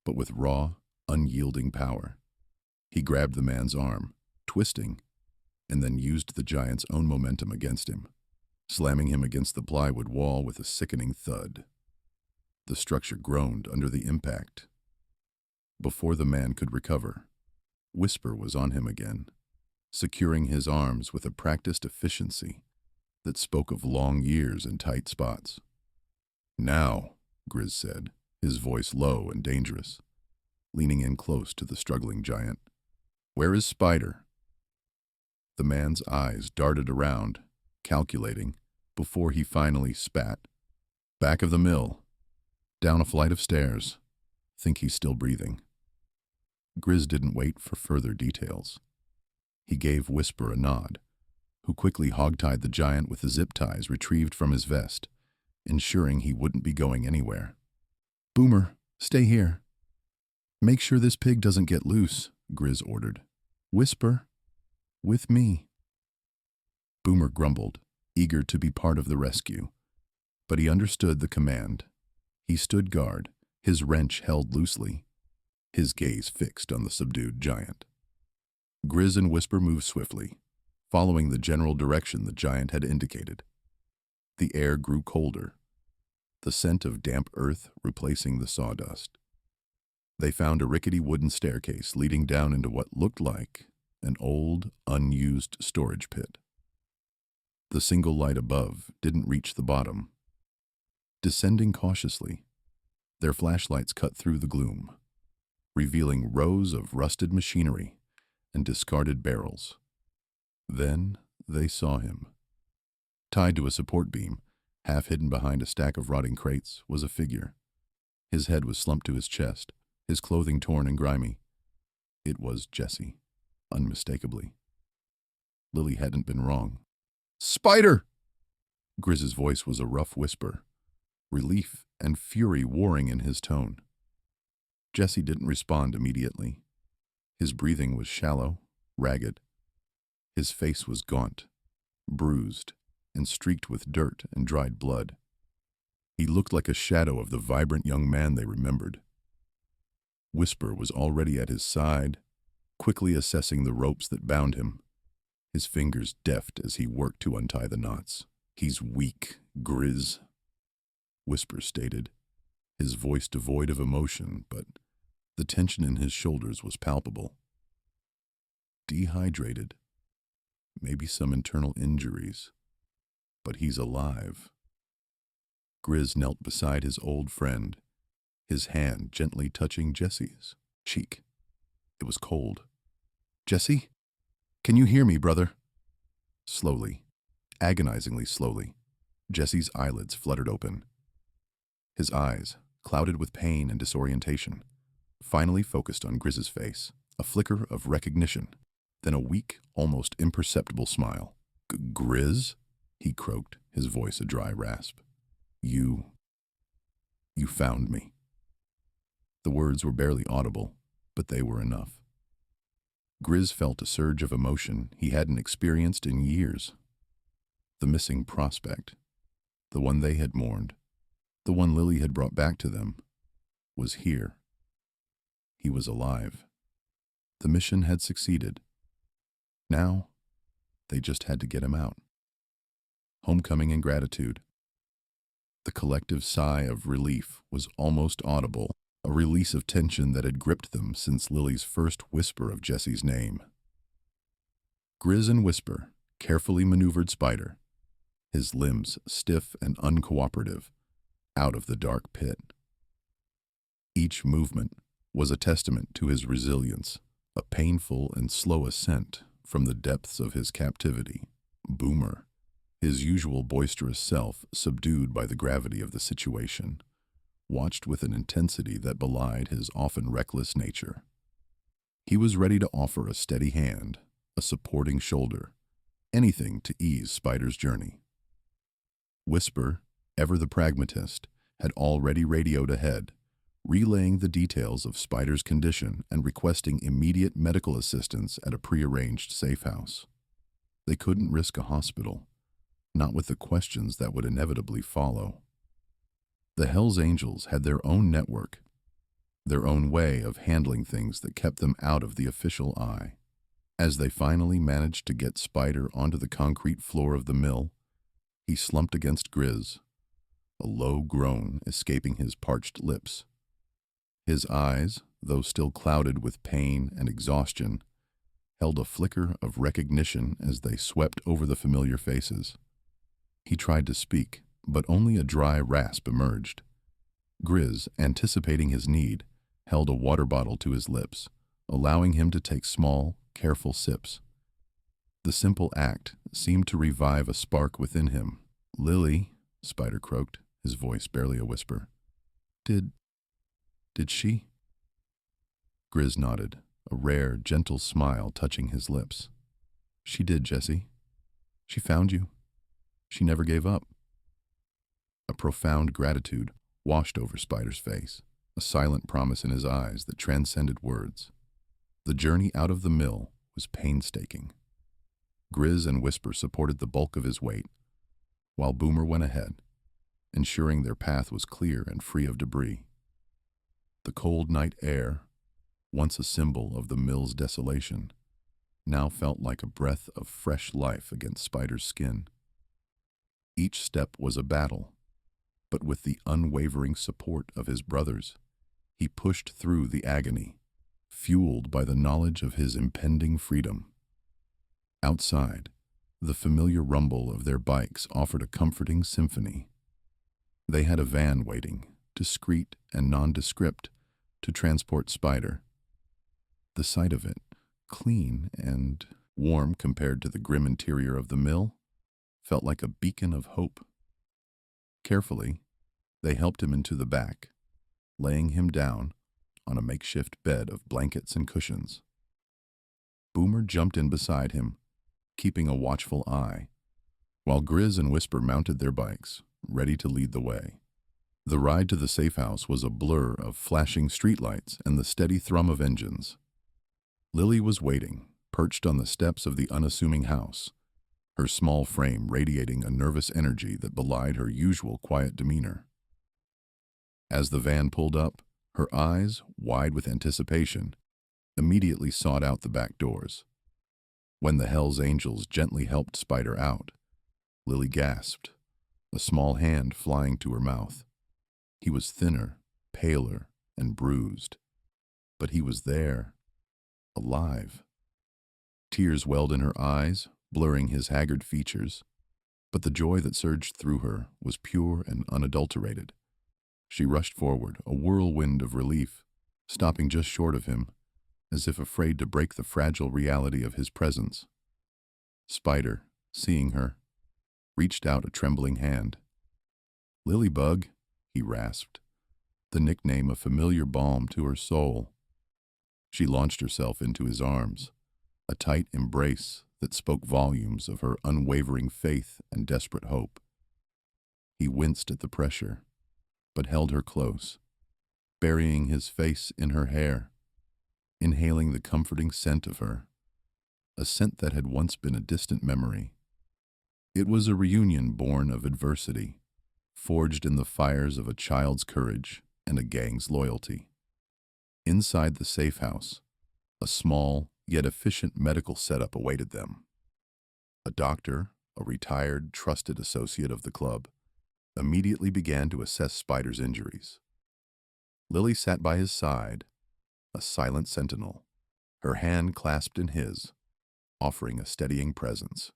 but with raw, unyielding power. He grabbed the man's arm, twisting, and then used the giant's own momentum against him, slamming him against the plywood wall with a sickening thud. The structure groaned under the impact. Before the man could recover, Whisper was on him again, securing his arms with a practiced efficiency that spoke of long years in tight spots. "Now," Grizz said, his voice low and dangerous, leaning in close to the struggling giant. "Where is Spider?" The man's eyes darted around, calculating, before he finally spat. "Back of the mill. Down a flight of stairs. Think he's still breathing." Grizz didn't wait for further details. He gave Whisper a nod, who quickly hogtied the giant with the zip ties retrieved from his vest, ensuring he wouldn't be going anywhere. Boomer, stay here. Make sure this pig doesn't get loose, Grizz ordered. Whisper, with me. Boomer grumbled, eager to be part of the rescue. But he understood the command. He stood guard, his wrench held loosely, his gaze fixed on the subdued giant. Grizz and Whisper moved swiftly, following the general direction the giant had indicated. The air grew colder, the scent of damp earth replacing the sawdust. They found a rickety wooden staircase leading down into what looked like an old, unused storage pit. The single light above didn't reach the bottom. Descending cautiously, their flashlights cut through the gloom, revealing rows of rusted machinery and discarded barrels. Then they saw him. Tied to a support beam, half hidden behind a stack of rotting crates, was a figure. His head was slumped to his chest, his clothing torn and grimy. It was Jesse, unmistakably. Lily hadn't been wrong. Spider! Grizz's voice was a rough whisper, relief and fury warring in his tone. Jesse didn't respond immediately. His breathing was shallow, ragged. His face was gaunt, bruised, and streaked with dirt and dried blood. He looked like a shadow of the vibrant young man they remembered. Whisper was already at his side, quickly assessing the ropes that bound him, his fingers deft as he worked to untie the knots. He's weak, Grizz, Whisper stated, his voice devoid of emotion, but the tension in his shoulders was palpable. Dehydrated, maybe some internal injuries, but he's alive. Grizz knelt beside his old friend, his hand gently touching Jesse's cheek. It was cold. Jesse? Can you hear me, brother? Slowly, agonizingly slowly, Jesse's eyelids fluttered open. His eyes, clouded with pain and disorientation, finally focused on Grizz's face, a flicker of recognition, then a weak, almost imperceptible smile. Grizz? He croaked, his voice a dry rasp. You found me. The words were barely audible, but they were enough. Grizz felt a surge of emotion he hadn't experienced in years. The missing prospect, the one they had mourned, the one Lily had brought back to them, was here. He was alive. The mission had succeeded. Now, they just had to get him out. Homecoming and gratitude. The collective sigh of relief was almost audible, a release of tension that had gripped them since Lily's first whisper of Jesse's name. Grizz and Whisper carefully maneuvered Spider, his limbs stiff and uncooperative, out of the dark pit. Each movement was a testament to his resilience, a painful and slow ascent from the depths of his captivity. Boomer, his usual boisterous self subdued by the gravity of the situation, watched with an intensity that belied his often reckless nature. He was ready to offer a steady hand, a supporting shoulder, anything to ease Spider's journey. Whisper, ever the pragmatist, had already radioed ahead, relaying the details of Spider's condition and requesting immediate medical assistance at a prearranged safe house. They couldn't risk a hospital, not with the questions that would inevitably follow. The Hells Angels had their own network, their own way of handling things that kept them out of the official eye. As they finally managed to get Spider onto the concrete floor of the mill, he slumped against Grizz, a low groan escaping his parched lips. His eyes, though still clouded with pain and exhaustion, held a flicker of recognition as they swept over the familiar faces. He tried to speak, but only a dry rasp emerged. Grizz, anticipating his need, held a water bottle to his lips, allowing him to take small, careful sips. The simple act seemed to revive a spark within him. Lily, Spider croaked, his voice barely a whisper. Did she? Grizz nodded, a rare, gentle smile touching his lips. She did, Jesse. She found you. She never gave up. A profound gratitude washed over Spider's face. a silent promise in his eyes that transcended words. The journey out of the mill was painstaking. Grizz and Whisper supported the bulk of his weight, while Boomer went ahead, ensuring their path was clear and free of debris. The cold night air, once a symbol of the mill's desolation, now felt like a breath of fresh life against Spider's skin. Each step was a battle, but with the unwavering support of his brothers, he pushed through the agony, fueled by the knowledge of his impending freedom. Outside, the familiar rumble of their bikes offered a comforting symphony. They had a van waiting, discreet and nondescript, to transport Spider. The sight of it, clean and warm compared to the grim interior of the mill, felt like a beacon of hope. Carefully, they helped him into the back, laying him down on a makeshift bed of blankets and cushions. Boomer jumped in beside him, keeping a watchful eye, while Grizz and Whisper mounted their bikes, ready to lead the way. The ride to the safe house was a blur of flashing streetlights and the steady thrum of engines. Lily was waiting, perched on the steps of the unassuming house, her small frame radiating a nervous energy that belied her usual quiet demeanor. As the van pulled up, her eyes, wide with anticipation, immediately sought out the back doors. When the Hells Angels gently helped Spider out, Lily gasped, a small hand flying to her mouth. He was thinner, paler, and bruised, but he was there, alive. Tears welled in her eyes, blurring his haggard features, but the joy that surged through her was pure and unadulterated. She rushed forward, a whirlwind of relief, stopping just short of him, as if afraid to break the fragile reality of his presence. Spider, seeing her, reached out a trembling hand. "Lilybug," he rasped, the nickname a familiar balm to her soul. She launched herself into his arms, a tight embrace that spoke volumes of her unwavering faith and desperate hope. He winced at the pressure, but held her close, burying his face in her hair, inhaling the comforting scent of her, a scent that had once been a distant memory. It was a reunion born of adversity, forged in the fires of a child's courage and a gang's loyalty. Inside the safe house, a small yet efficient medical setup awaited them. A doctor, a retired, trusted associate of the club, immediately began to assess Spider's injuries. Lily sat by his side, a silent sentinel, her hand clasped in his, offering a steadying presence.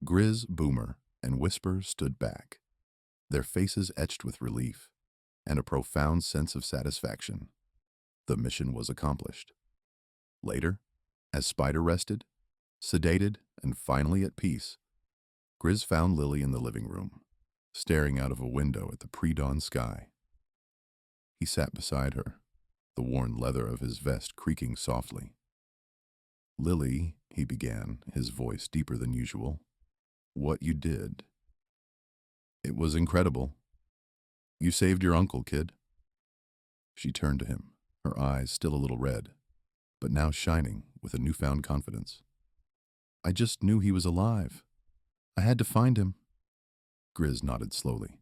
Grizz, Boomer, and Whisper stood back, their faces etched with relief and a profound sense of satisfaction. The mission was accomplished. Later, as Spider rested, sedated, and finally at peace, Grizz found Lily in the living room, staring out of a window at the pre-dawn sky. He sat beside her, the worn leather of his vest creaking softly. "Lily," he began, his voice deeper than usual, "what you did. It was incredible. You saved your uncle, kid." She turned to him, her eyes still a little red, but now shining with a newfound confidence. "I just knew he was alive. I had to find him." Grizz nodded slowly.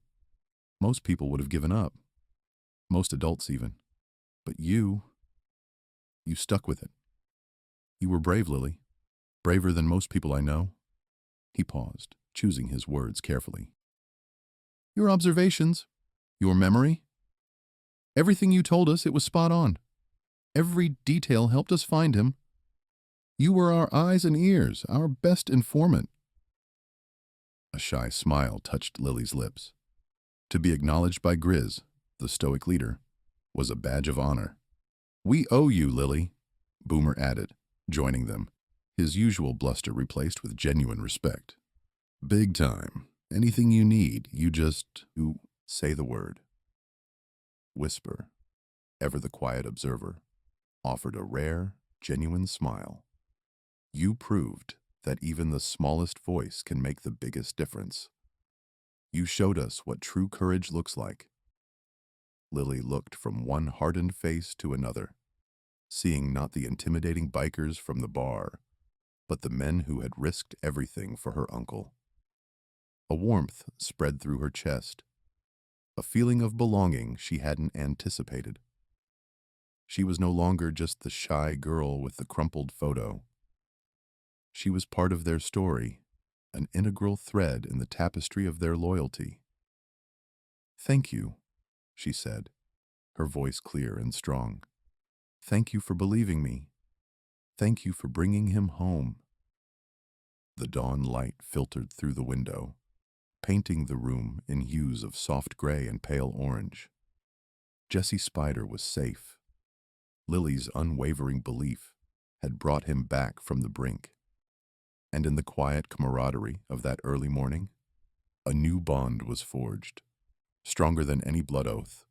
"Most people would have given up. Most adults even. But you stuck with it. You were brave, Lily. Braver than most people I know." He paused, choosing his words carefully. "Your observations, your memory, everything you told us, it was spot on. Every detail helped us find him. You were our eyes and ears, our best informant." A shy smile touched Lily's lips. To be acknowledged by Grizz, the stoic leader, was a badge of honor. "We owe you, Lily," Boomer added, joining them, his usual bluster replaced with genuine respect. "Big time. Anything you need, you say the word." Whisper, ever the quiet observer, offered a rare, genuine smile. "You proved that even the smallest voice can make the biggest difference. You showed us what true courage looks like." Lily looked from one hardened face to another, seeing not the intimidating bikers from the bar, but the men who had risked everything for her uncle. A warmth spread through her chest, a feeling of belonging she hadn't anticipated. She was no longer just the shy girl with the crumpled photo. She was part of their story, an integral thread in the tapestry of their loyalty. "Thank you," she said, her voice clear and strong. "Thank you for believing me. Thank you for bringing him home." The dawn light filtered through the window, painting the room in hues of soft gray and pale orange. Jesse Spider was safe. Lily's unwavering belief had brought him back from the brink. And in the quiet camaraderie of that early morning, a new bond was forged, stronger than any blood oath.